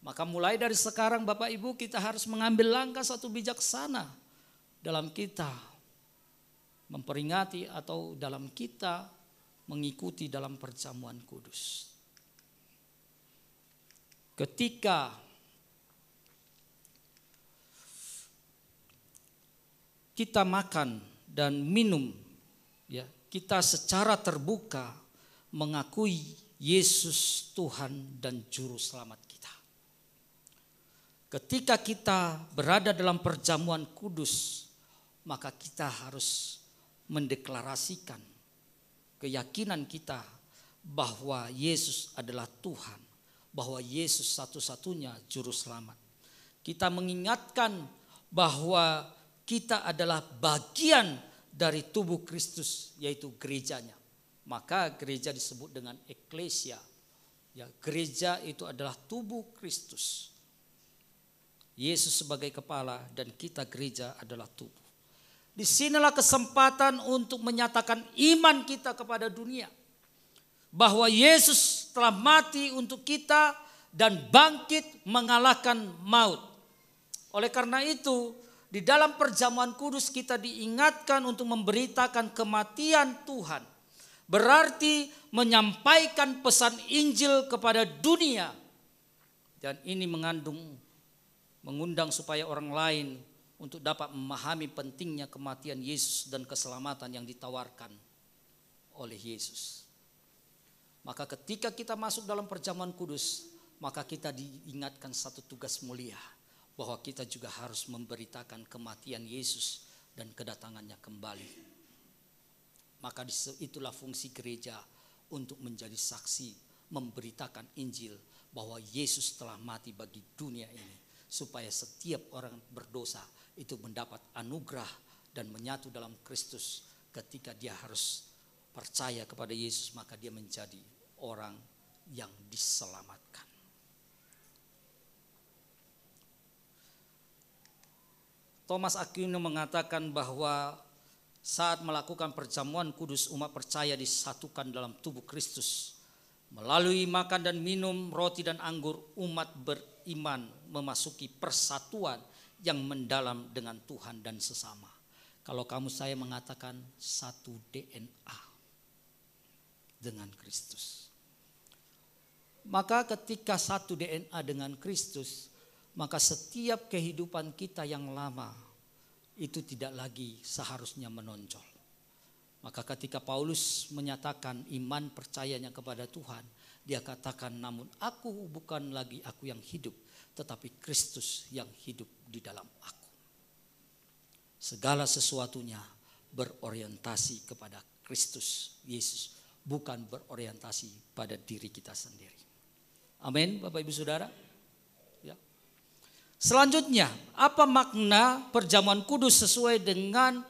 Maka mulai dari sekarang Bapak Ibu, kita harus mengambil langkah satu bijaksana dalam kita memperingati atau dalam kita mengikuti dalam perjamuan kudus. Ketika kita makan dan minum, ya, kita secara terbuka mengakui Yesus Tuhan dan Juru Selamat kita. Ketika kita berada dalam perjamuan kudus, maka kita harus mendeklarasikan keyakinan kita bahwa Yesus adalah Tuhan, bahwa Yesus satu-satunya Juru Selamat. Kita mengingatkan bahwa kita adalah bagian dari tubuh Kristus, yaitu gerejanya. Maka gereja disebut dengan eklesia. Ya, gereja itu adalah tubuh Kristus. Yesus sebagai kepala dan kita gereja adalah tubuh. Disinilah kesempatan untuk menyatakan iman kita kepada dunia. Bahwa Yesus telah mati untuk kita dan bangkit mengalahkan maut. Oleh karena itu, di dalam perjamuan kudus kita diingatkan untuk memberitakan kematian Tuhan. Berarti menyampaikan pesan Injil kepada dunia. Dan ini mengundang supaya orang lain untuk dapat memahami pentingnya kematian Yesus dan keselamatan yang ditawarkan oleh Yesus. Maka ketika kita masuk dalam perjamuan kudus, maka kita diingatkan satu tugas mulia, bahwa kita juga harus memberitakan kematian Yesus dan kedatangannya kembali. Maka itulah fungsi gereja, untuk menjadi saksi, memberitakan Injil bahwa Yesus telah mati bagi dunia ini, supaya setiap orang berdosa itu mendapat anugerah dan menyatu dalam Kristus. Ketika dia harus percaya kepada Yesus, maka dia menjadi orang yang diselamatkan. Thomas Aquino mengatakan bahwa saat melakukan perjamuan kudus, umat percaya disatukan dalam tubuh Kristus. Melalui makan dan minum roti dan anggur, umat beriman memasuki persatuan yang mendalam dengan Tuhan dan sesama. Kalau kamu saya mengatakan satu DNA dengan Kristus. Maka ketika satu DNA dengan Kristus, maka setiap kehidupan kita yang lama itu tidak lagi seharusnya menonjol. Maka ketika Paulus menyatakan iman percayanya kepada Tuhan, dia katakan, namun aku bukan lagi aku yang hidup, tetapi Kristus yang hidup di dalam aku. Segala sesuatunya berorientasi kepada Kristus Yesus, bukan berorientasi pada diri kita sendiri. Amin, Bapak Ibu Saudara. Ya. Selanjutnya, apa makna perjamuan kudus sesuai dengan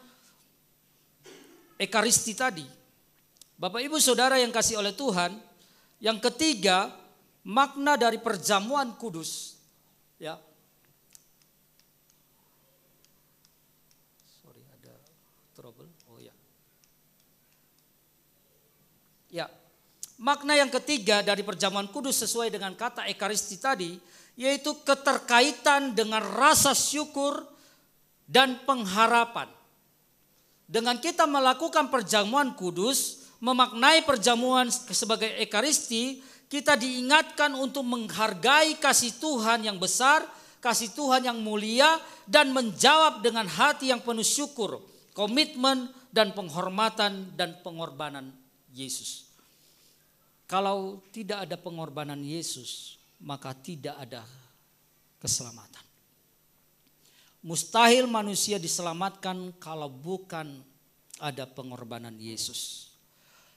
Ekaristi tadi? Bapak Ibu Saudara yang kasih oleh Tuhan, yang ketiga, makna dari perjamuan kudus. Ya. Sorry, ada trouble. Oh ya. Ya. Makna yang ketiga dari perjamuan kudus sesuai dengan kata Ekaristi tadi, yaitu keterkaitan dengan rasa syukur dan pengharapan. Dengan kita melakukan perjamuan kudus, memaknai perjamuan sebagai Ekaristi, kita diingatkan untuk menghargai kasih Tuhan yang besar, kasih Tuhan yang mulia, dan menjawab dengan hati yang penuh syukur, komitmen dan penghormatan dan pengorbanan Yesus. Kalau tidak ada pengorbanan Yesus, maka tidak ada keselamatan. Mustahil manusia diselamatkan kalau bukan ada pengorbanan Yesus.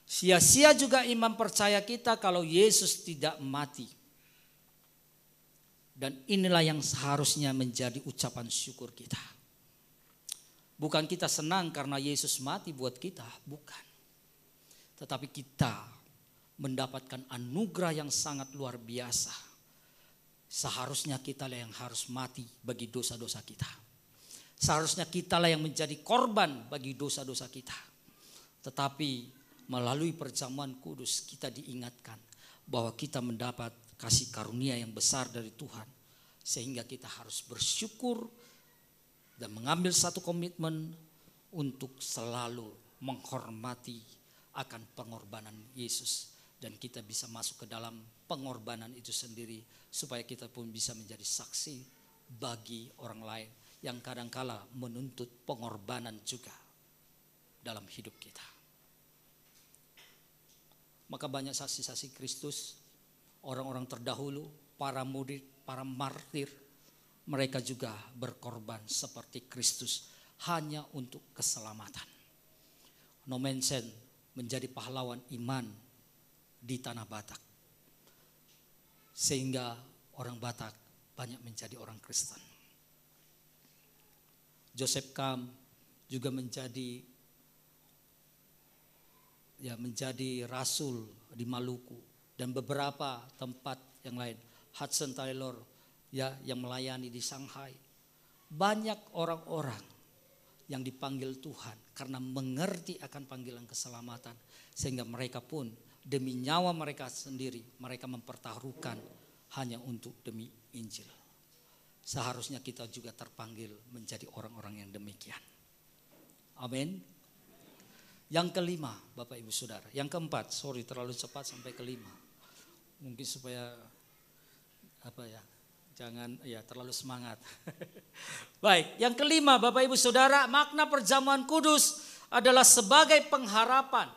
Sia-sia juga iman percaya kita kalau Yesus tidak mati. Dan inilah yang seharusnya menjadi ucapan syukur kita. Bukan kita senang karena Yesus mati buat kita, bukan. Tetapi kita mendapatkan anugerah yang sangat luar biasa. Seharusnya kitalah yang harus mati bagi dosa-dosa kita. Seharusnya kitalah yang menjadi korban bagi dosa-dosa kita. Tetapi melalui perjamuan kudus kita diingatkan bahwa kita mendapat kasih karunia yang besar dari Tuhan. Sehingga kita harus bersyukur dan mengambil satu komitmen untuk selalu menghormati akan pengorbanan Yesus. Dan kita bisa masuk ke dalam pengorbanan itu sendiri supaya kita pun bisa menjadi saksi bagi orang lain yang kadangkala menuntut pengorbanan juga dalam hidup kita. Maka banyak saksi-saksi Kristus, orang-orang terdahulu, para murid, para martir, mereka juga berkorban seperti Kristus hanya untuk keselamatan. Nomensen menjadi pahlawan iman di tanah Batak. Sehingga orang Batak banyak menjadi orang Kristen. Joseph Kam juga menjadi rasul di Maluku dan beberapa tempat yang lain. Hudson Taylor yang melayani di Shanghai. Banyak orang-orang yang dipanggil Tuhan karena mengerti akan panggilan keselamatan, sehingga mereka pun demi nyawa mereka sendiri, mereka mempertaruhkan hanya untuk demi Injil. Seharusnya kita juga terpanggil menjadi orang-orang yang demikian. Amin. Yang kelima, Bapak Ibu Saudara. Yang keempat, terlalu cepat sampai kelima. Mungkin supaya jangan terlalu semangat. Baik, yang kelima Bapak Ibu Saudara, makna perjamuan kudus adalah sebagai pengharapan.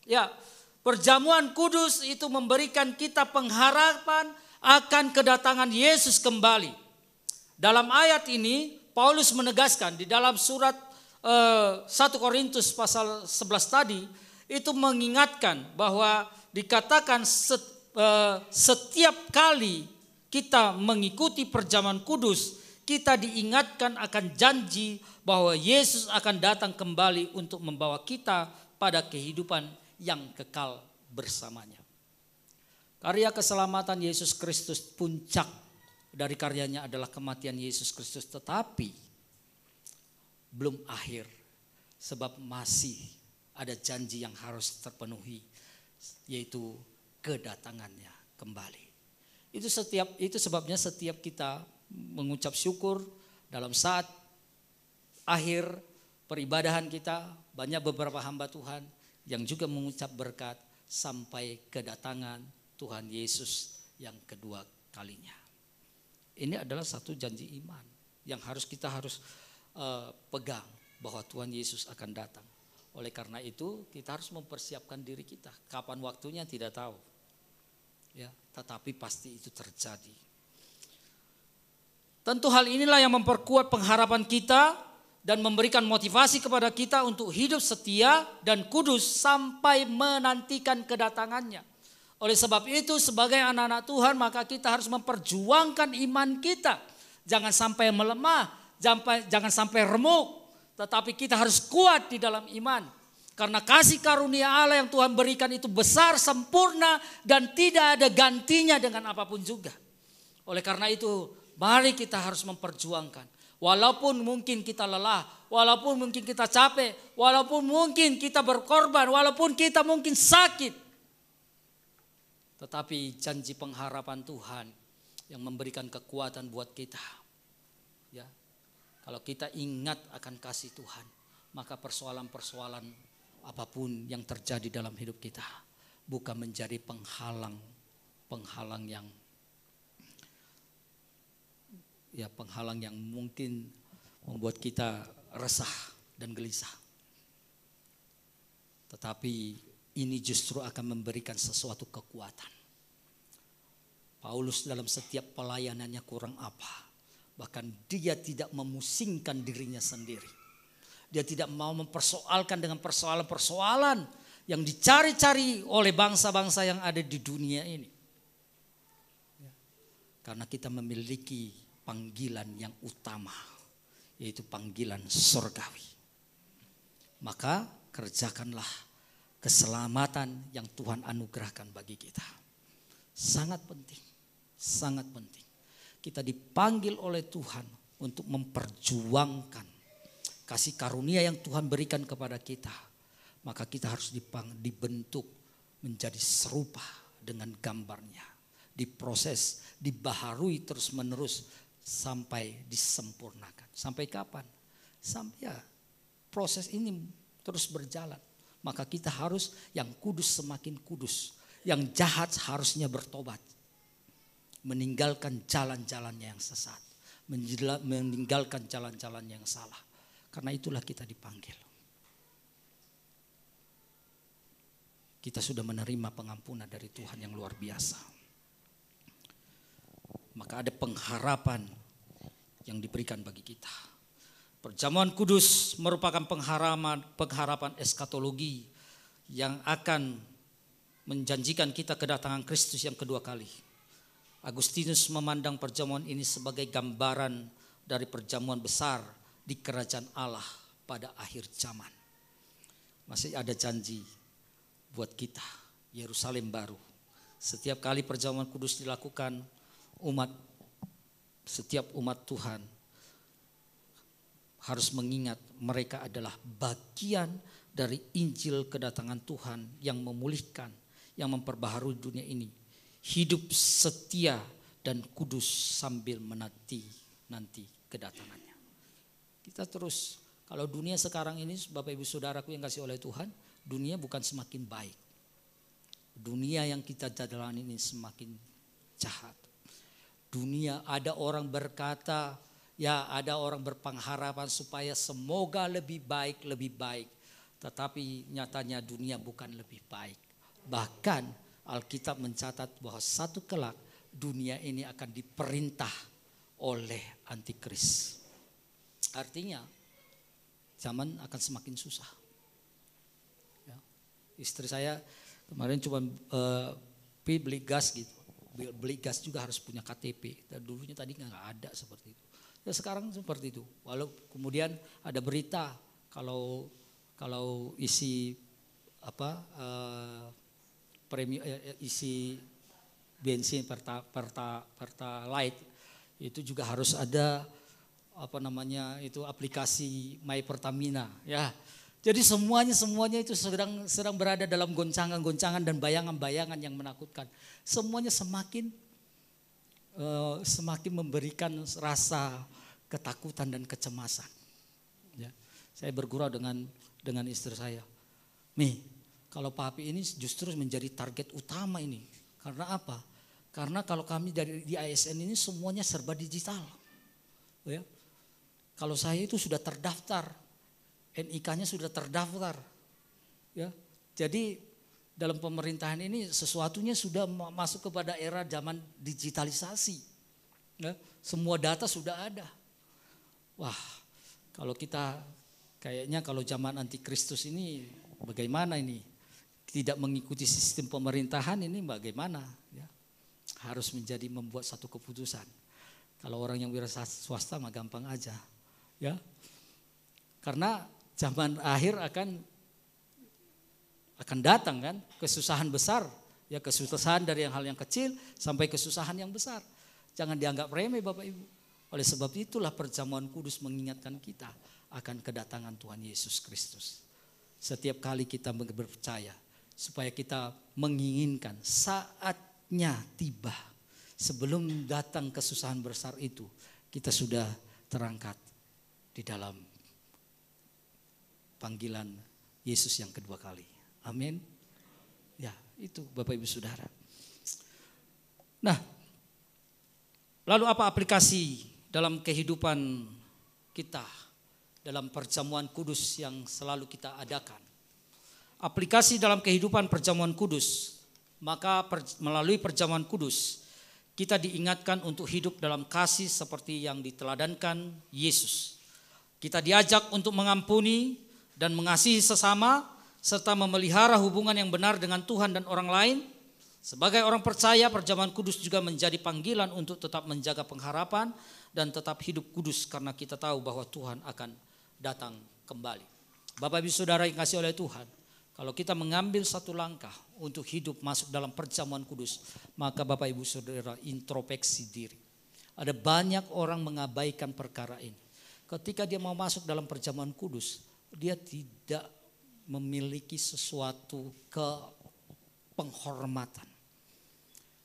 Ya, perjamuan kudus itu memberikan kita pengharapan akan kedatangan Yesus kembali. Dalam ayat ini Paulus menegaskan di dalam surat 1 Korintus pasal 11 tadi, itu mengingatkan bahwa dikatakan setiap kali kita mengikuti perjamuan kudus, kita diingatkan akan janji bahwa Yesus akan datang kembali untuk membawa kita pada kehidupan yang kekal bersamanya. Karya keselamatan Yesus Kristus, puncak dari karyanya adalah kematian Yesus Kristus. Tetapi belum akhir, sebab masih ada janji yang harus terpenuhi, yaitu kedatangannya kembali. Itu sebabnya setiap kita mengucap syukur dalam saat akhir peribadahan kita, banyak beberapa hamba Tuhan yang juga mengucap berkat sampai kedatangan Tuhan Yesus yang kedua kalinya. Ini adalah satu janji iman yang kita harus pegang, bahwa Tuhan Yesus akan datang. Oleh karena itu kita harus mempersiapkan diri kita. Kapan waktunya tidak tahu, ya, tetapi pasti itu terjadi. Tentu hal inilah yang memperkuat pengharapan kita dan memberikan motivasi kepada kita untuk hidup setia dan kudus sampai menantikan kedatangannya. Oleh sebab itu sebagai anak-anak Tuhan maka kita harus memperjuangkan iman kita. Jangan sampai melemah, jangan sampai remuk, tetapi kita harus kuat di dalam iman. Karena kasih karunia Allah yang Tuhan berikan itu besar, sempurna, dan tidak ada gantinya dengan apapun juga. Oleh karena itu mari kita harus memperjuangkan. Walaupun mungkin kita lelah, walaupun mungkin kita capek, walaupun mungkin kita berkorban, walaupun kita mungkin sakit. Tetapi janji pengharapan Tuhan yang memberikan kekuatan buat kita. Ya, kalau kita ingat akan kasih Tuhan, maka persoalan-persoalan apapun yang terjadi dalam hidup kita bukan menjadi penghalang yang mungkin membuat kita resah dan gelisah. Tetapi ini justru akan memberikan sesuatu kekuatan. Paulus dalam setiap pelayanannya kurang apa, bahkan dia tidak memusingkan dirinya sendiri. Dia tidak mau mempersoalkan dengan persoalan-persoalan yang dicari-cari oleh bangsa-bangsa yang ada di dunia ini. Karena kita memiliki panggilan yang utama, yaitu panggilan surgawi. Maka kerjakanlah keselamatan yang Tuhan anugerahkan bagi kita. Sangat penting, sangat penting. Kita dipanggil oleh Tuhan untuk memperjuangkan kasih karunia yang Tuhan berikan kepada kita. Maka kita harus dibentuk menjadi serupa dengan gambarnya. Diproses, dibaharui terus menerus sampai disempurnakan. Sampai kapan? Sampai proses ini terus berjalan. Maka kita harus yang kudus semakin kudus. Yang jahat harusnya bertobat. Meninggalkan jalan-jalannya yang sesat. Meninggalkan jalan-jalan yang salah. Karena itulah kita dipanggil. Kita sudah menerima pengampunan dari Tuhan yang luar biasa. Maka ada pengharapan yang diberikan bagi kita. Perjamuan kudus merupakan pengharapan eskatologi yang akan menjanjikan kita kedatangan Kristus yang kedua kali. Agustinus memandang perjamuan ini sebagai gambaran dari perjamuan besar di kerajaan Allah pada akhir zaman. Masih ada janji buat kita, Yerusalem baru. Setiap kali perjamuan kudus dilakukan, setiap umat Tuhan harus mengingat mereka adalah bagian dari Injil kedatangan Tuhan yang memulihkan, yang memperbaharui dunia ini. Hidup setia dan kudus sambil menanti kedatangannya. Kita terus, kalau dunia sekarang ini Bapak Ibu Saudaraku yang kasih oleh Tuhan, dunia bukan semakin baik. Dunia yang kita jalani ini semakin jahat. Dunia ada orang berkata, ya ada orang berpengharapan supaya semoga lebih baik. Tetapi nyatanya dunia bukan lebih baik. Bahkan Alkitab mencatat bahwa satu kelak dunia ini akan diperintah oleh antikris. Artinya zaman akan semakin susah. Ya. Istri saya kemarin cuma beli gas gitu. Beli gas juga harus punya KTP. Dan dulunya tadi nggak ada seperti itu. Ya sekarang seperti itu. Walau kemudian ada berita kalau isi isi bensin pertalite itu juga harus ada aplikasi My Pertamina ya. Jadi semuanya itu sedang berada dalam goncangan-goncangan dan bayangan-bayangan yang menakutkan. Semuanya semakin memberikan rasa ketakutan dan kecemasan. Ya. Saya bergurau dengan istri saya. Mi, kalau papi ini justru menjadi target utama ini. Karena apa? Karena kalau kami di ASN ini semuanya serba digital. Ya. Kalau saya itu sudah terdaftar, NIK-nya sudah terdaftar. Ya. Jadi dalam pemerintahan ini sesuatunya sudah masuk kepada era zaman digitalisasi. Ya. Semua data sudah ada. Wah, kalau kita kayaknya kalau zaman antikristus ini bagaimana ini? Tidak mengikuti sistem pemerintahan ini bagaimana? Ya. Harus membuat satu keputusan. Kalau orang yang wira swasta mah gampang aja. Ya. Karena zaman akhir akan datang kan, kesusahan besar. Ya, kesusahan dari hal yang kecil sampai kesusahan yang besar. Jangan dianggap remeh Bapak Ibu. Oleh sebab itulah perjamuan kudus mengingatkan kita akan kedatangan Tuhan Yesus Kristus. Setiap kali kita berpercaya, supaya kita menginginkan saatnya tiba. Sebelum datang kesusahan besar itu, kita sudah terangkat di dalam panggilan Yesus yang kedua kali. Amin. Ya, itu Bapak Ibu Saudara. Nah, lalu apa aplikasi dalam kehidupan kita dalam perjamuan kudus yang selalu kita adakan? Aplikasi dalam kehidupan perjamuan kudus, maka melalui perjamuan kudus kita diingatkan untuk hidup dalam kasih seperti yang diteladankan Yesus. Kita diajak untuk mengampuni dan mengasihi sesama serta memelihara hubungan yang benar dengan Tuhan dan orang lain. Sebagai orang percaya, perjamuan kudus juga menjadi panggilan untuk tetap menjaga pengharapan dan tetap hidup kudus karena kita tahu bahwa Tuhan akan datang kembali. Bapak Ibu Saudara yang kasih oleh Tuhan, kalau kita mengambil satu langkah untuk hidup masuk dalam perjamuan kudus, maka Bapak Ibu Saudara introspeksi diri. Ada banyak orang mengabaikan perkara ini. Ketika dia mau masuk dalam perjamuan kudus, dia tidak memiliki sesuatu penghormatan.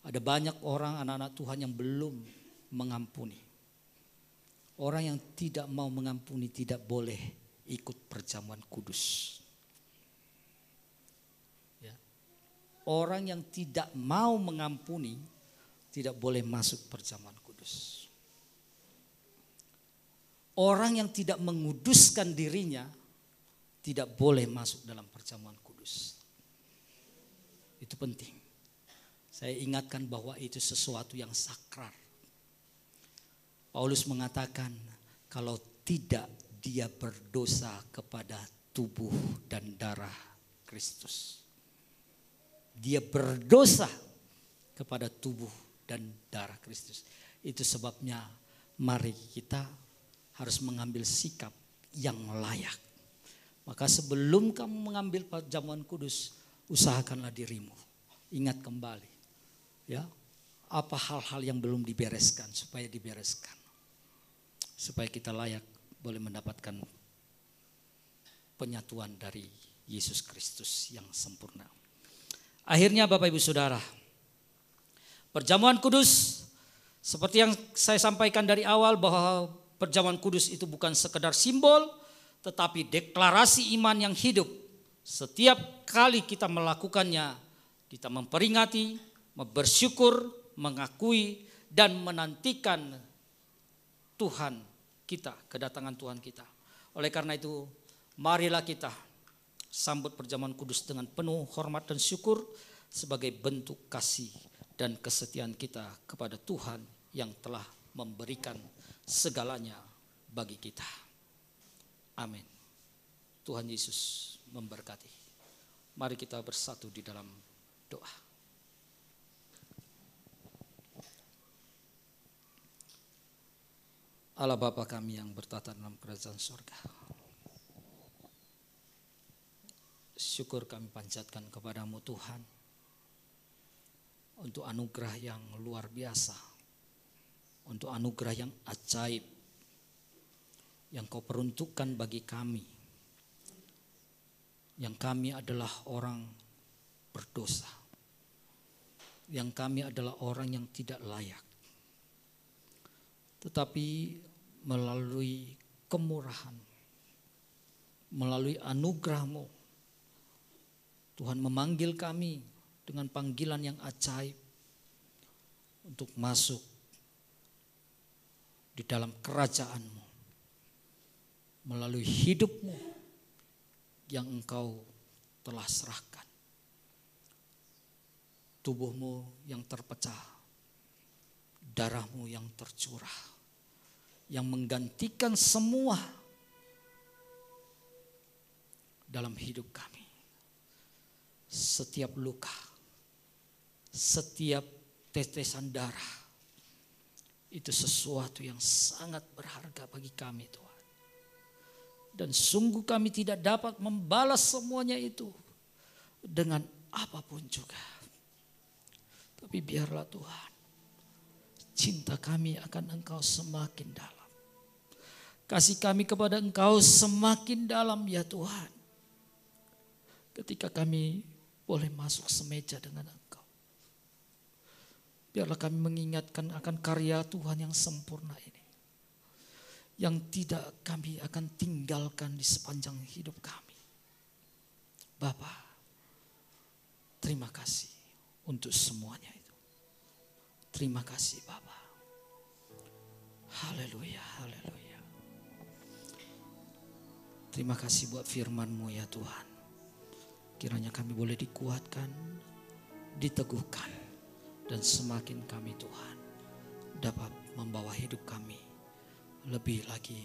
Ada banyak orang anak-anak Tuhan yang belum mengampuni. Orang yang tidak mau mengampuni tidak boleh ikut perjamuan kudus. Ya. Orang yang tidak mau mengampuni tidak boleh masuk perjamuan kudus. Orang yang tidak menguduskan dirinya tidak boleh masuk dalam perjamuan kudus. Itu penting. Saya ingatkan bahwa itu sesuatu yang sakral. Paulus mengatakan kalau tidak dia berdosa kepada tubuh dan darah Kristus. Dia berdosa kepada tubuh dan darah Kristus. Itu sebabnya mari kita harus mengambil sikap yang layak. Maka sebelum kamu mengambil perjamuan kudus, usahakanlah dirimu. Ingat kembali, ya, apa hal-hal yang belum dibereskan supaya dibereskan. Supaya kita layak boleh mendapatkan penyatuan dari Yesus Kristus yang sempurna. Akhirnya Bapak Ibu Saudara, perjamuan kudus seperti yang saya sampaikan dari awal bahwa perjamuan kudus itu bukan sekedar simbol, tetapi deklarasi iman yang hidup. Setiap kali kita melakukannya, kita memperingati, bersyukur, mengakui, dan menantikan Tuhan kita, kedatangan Tuhan kita. Oleh karena itu, marilah kita sambut perjamuan kudus dengan penuh hormat dan syukur sebagai bentuk kasih dan kesetiaan kita kepada Tuhan yang telah memberikan segalanya bagi kita. Amin. Tuhan Yesus memberkati. Mari kita bersatu di dalam doa. Allah Bapa kami yang bertata dalam kerajaan surga. Syukur kami panjatkan kepadamu Tuhan untuk anugerah yang luar biasa, untuk anugerah yang ajaib yang kau peruntukkan bagi kami. Yang kami adalah orang berdosa. Yang kami adalah orang yang tidak layak. Tetapi melalui kemurahan, melalui anugerah-Mu, Tuhan memanggil kami dengan panggilan yang ajaib untuk masuk di dalam kerajaan-Mu melalui hidup-Mu yang Engkau telah serahkan. Tubuh-Mu yang terpecah, darah-Mu yang tercurah, yang menggantikan semua dalam hidup kami. Setiap luka, setiap tetesan darah, itu sesuatu yang sangat berharga bagi kami, Tuhan. Dan sungguh kami tidak dapat membalas semuanya itu dengan apapun juga. Tapi biarlah Tuhan, cinta kami akan Engkau semakin dalam. Kasih kami kepada Engkau semakin dalam ya Tuhan. Ketika kami boleh masuk semeja dengan Engkau. Biarlah kami mengingatkan akan karya Tuhan yang sempurna ini. Yang tidak kami akan tinggalkan di sepanjang hidup kami. Bapa, terima kasih untuk semuanya itu. Terima kasih Bapa. Haleluya, haleluya. Terima kasih buat firman-Mu ya Tuhan. Kiranya kami boleh dikuatkan, diteguhkan, dan semakin kami Tuhan dapat membawa hidup kami lebih lagi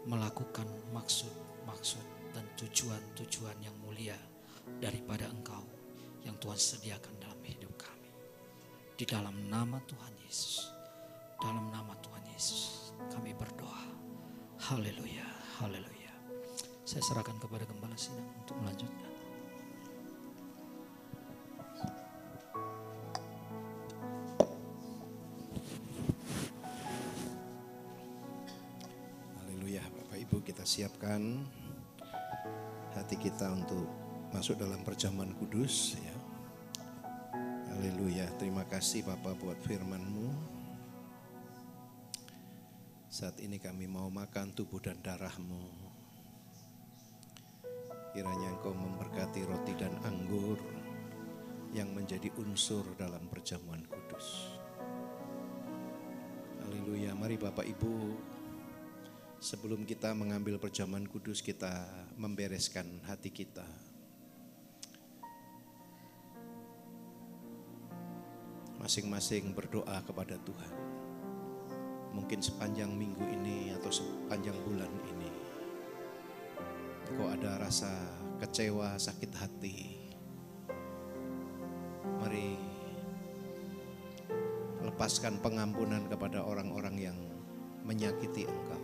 melakukan maksud-maksud dan tujuan-tujuan yang mulia daripada Engkau yang Tuhan sediakan dalam hidup kami. Di dalam nama Tuhan Yesus, dalam nama Tuhan Yesus kami berdoa. Haleluya, haleluya. Saya serahkan kepada Gembala Sidang untuk melanjutkan. Haleluya, Bapak Ibu, kita siapkan hati kita untuk masuk dalam perjamuan kudus ya. Haleluya, terima kasih Bapak buat firman-Mu. Saat ini kami mau makan tubuh dan darah-Mu. Kiranya Engkau memberkati roti dan anggur yang menjadi unsur dalam perjamuan kudus. Haleluya, mari Bapak Ibu, sebelum kita mengambil perjamuan kudus, kita membereskan hati kita. Masing-masing berdoa kepada Tuhan. Mungkin sepanjang minggu ini atau sepanjang bulan ini Engkau ada rasa kecewa, sakit hati. Mari lepaskan pengampunan kepada orang-orang yang menyakiti engkau.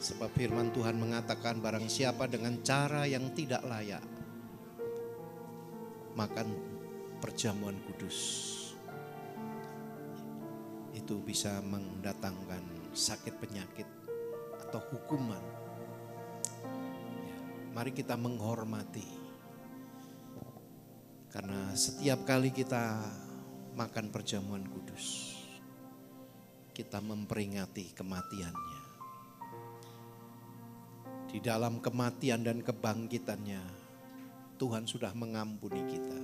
Sebab firman Tuhan mengatakan barang siapa dengan cara yang tidak layak makan perjamuan kudus, itu bisa mendatangkan sakit penyakit atau hukuman. Mari kita menghormati. Karena setiap kali kita makan perjamuan kudus, kita memperingati kematiannya. Di dalam kematian dan kebangkitannya, Tuhan sudah mengampuni kita.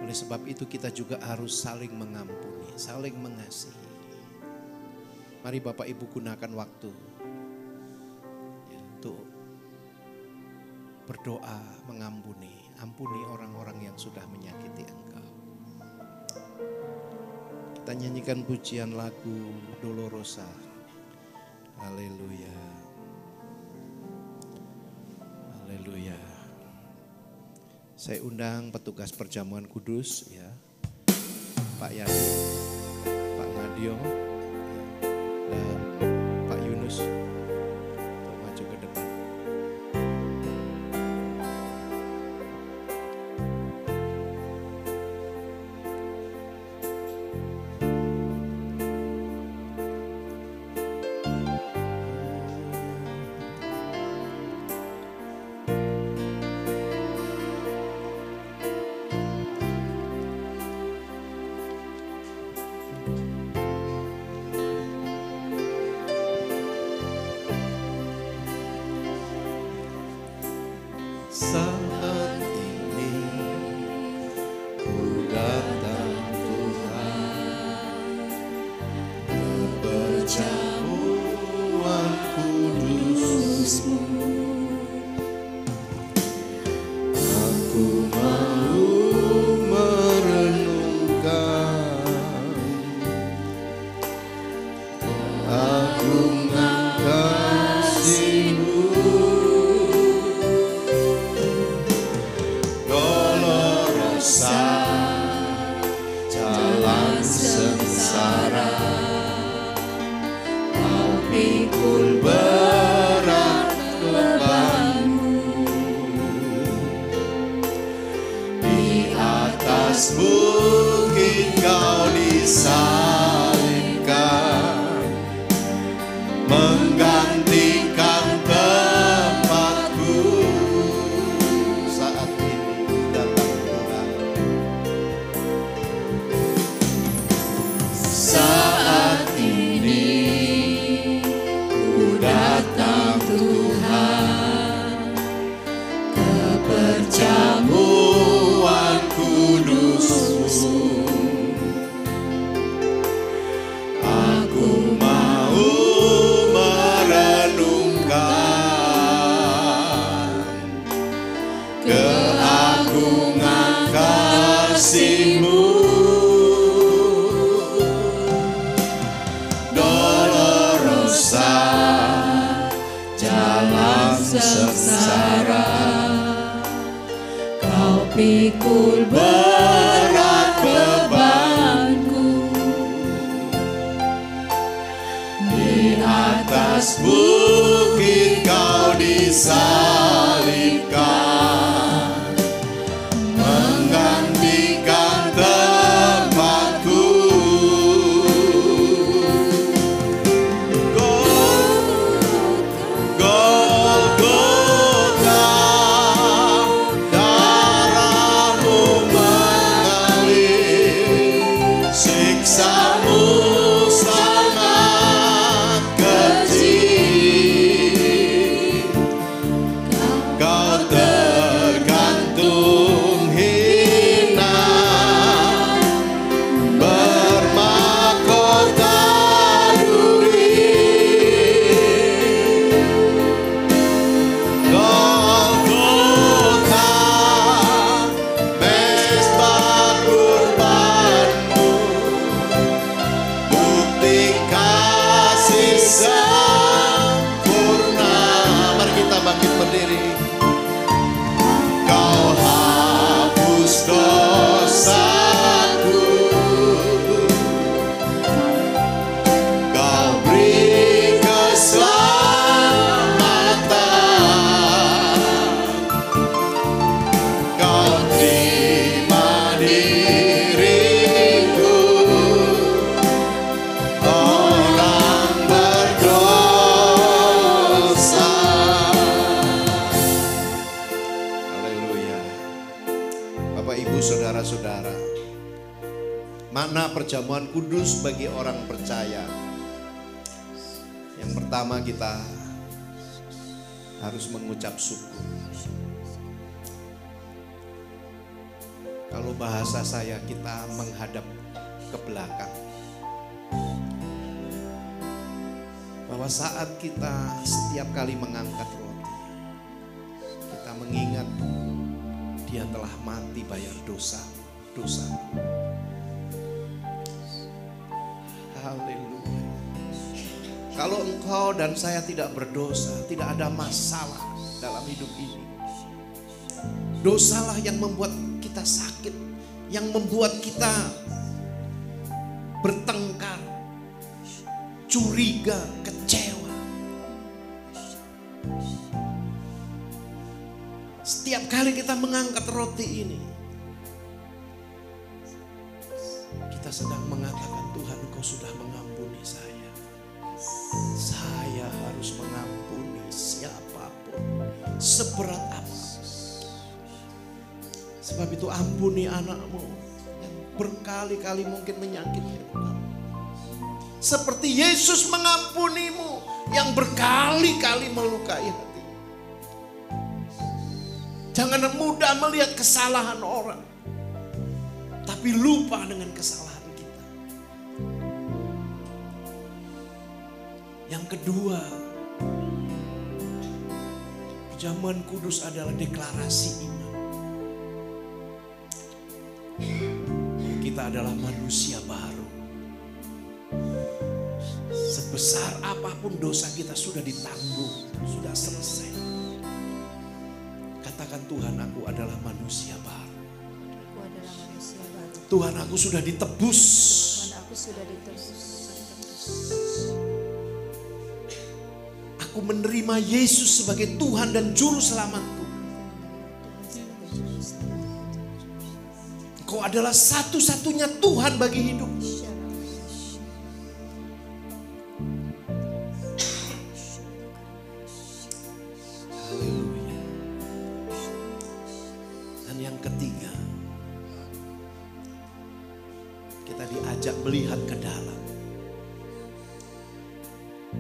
Oleh sebab itu kita juga harus saling mengampuni, saling mengasihi. Mari Bapak Ibu gunakan waktu ya, untuk berdoa mengampuni, ampuni orang-orang yang sudah menyakiti engkau. Kita nyanyikan pujian lagu Dolorosa. Haleluya. Haleluya. Saya undang petugas perjamuan kudus ya. Pak Yani, Pak Ngadio ya, dan Pak Yunus untuk maju ke depan. perjamuan kudus-Mu. Aku mau merenungkan agungan kasih-Mu. Dolorosa jalan sengsara, Kau pikul berat beban-Mu. Di atas bukit Kau disalibkan, menggantikan tempatku. Saat ini datang Tuhan, saat ini ku datang Tuhan, ke perjamuan kudus-Mu. Aku mau merenungkan keagungan kasih-Mu. Dolorosa jalan sengsara, Kau pikul berat beban-Ku. Di atas bukit Kau disalibkan, menggantikan tempatku. Golgota, darah-Mu mengalir, siksa-Mu sangat kecil. Kau tergantung hina, bermahkota duri. Golgota, mezbah kurban-Mu, bukti kasih sempurna. Mari kita bangkit berdiri. Kau hapus dosaku, Kau beri keselamatan, Kau terima diriku, orang berdosa. Haleluya. Bapak, Ibu, saudara-saudara, makna perjamuan kudus bagi orang percaya. Yang pertama, kita harus mengucap syukur. Kalau bahasa saya, kita menghadap ke belakang. Bahwa saat kita setiap kali mengangkat roti, kita mengingat Dia telah mati bayar dosa. Haleluya. Kalau engkau dan saya tidak berdosa, tidak ada masalah dalam hidup ini. Dosalah yang membuat kita sakit, yang membuat kita bertengkar, curiga, kecewa. Setiap kali kita mengangkat roti ini, kita sedang mengatakan, Tuhan, Engkau sudah mengampuni saya. Saya harus mengampuni siapapun, seberat apa. Sebab itu ampuni anak-Mu yang berkali-kali mungkin menyakiti engkau. Seperti Yesus mengampunimu yang berkali-kali melukai hati. Jangan mudah melihat kesalahan orang, tapi lupa dengan kesalahan kita. kedua, perjamuan kudus adalah deklarasi iman. Kita adalah manusia baru. Sebesar apapun dosa kita sudah ditanggung, sudah selesai. Katakan, Tuhan, aku adalah manusia baru. Aku adalah manusia baru. Tuhan, aku sudah ditebus. Tuhan, aku sudah ditebus. Aku menerima Yesus sebagai Tuhan dan Juru Selamatku. Engkau adalah satu-satunya Tuhan bagi hidup. Haleluya. Dan yang ketiga, kita diajak melihat ke dalam,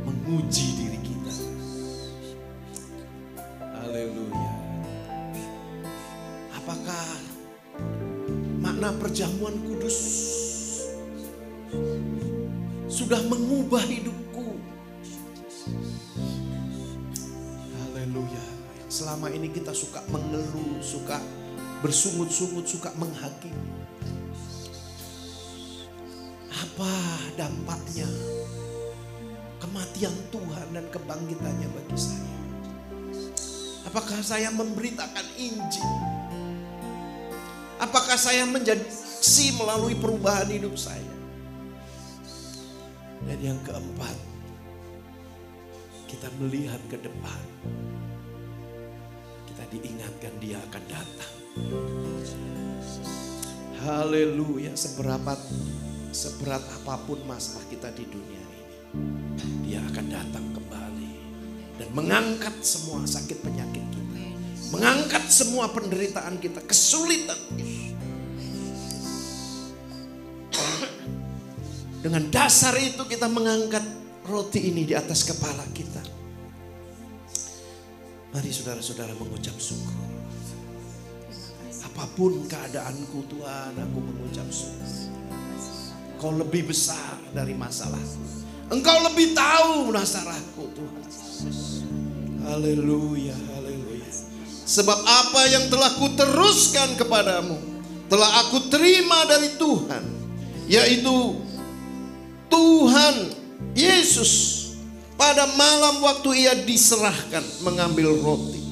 menguji diri kita. Haleluya. Apakah makna perjamuan kudus sudah mengubah hidupku? Haleluya. Selama ini kita suka mengeluh, suka bersungut-sungut, suka menghakimi. Apa dampaknya kematian Tuhan dan kebangkitannya bagi saya? Apakah saya memberitakan Injil? Apakah saya menjadi saksi melalui perubahan hidup saya? Dan yang keempat, kita melihat ke depan. Kita diingatkan Dia akan datang. Haleluya. Seberat apapun masalah kita di dunia ini, Dia akan datang kembali dan mengangkat semua sakit penyakit kita, mengangkat semua penderitaan kita, kesulitan kita. Dengan dasar itu kita mengangkat roti ini di atas kepala kita. Mari saudara-saudara mengucap syukur. Apapun keadaanku Tuhan, aku mengucap syukur. Engkau lebih besar dari masalahku. Engkau lebih tahu masalahku Tuhan. Haleluya, haleluya. Sebab apa yang telah kuteruskan kepadamu telah aku terima dari Tuhan, yaitu Tuhan Yesus pada malam waktu Ia diserahkan mengambil roti.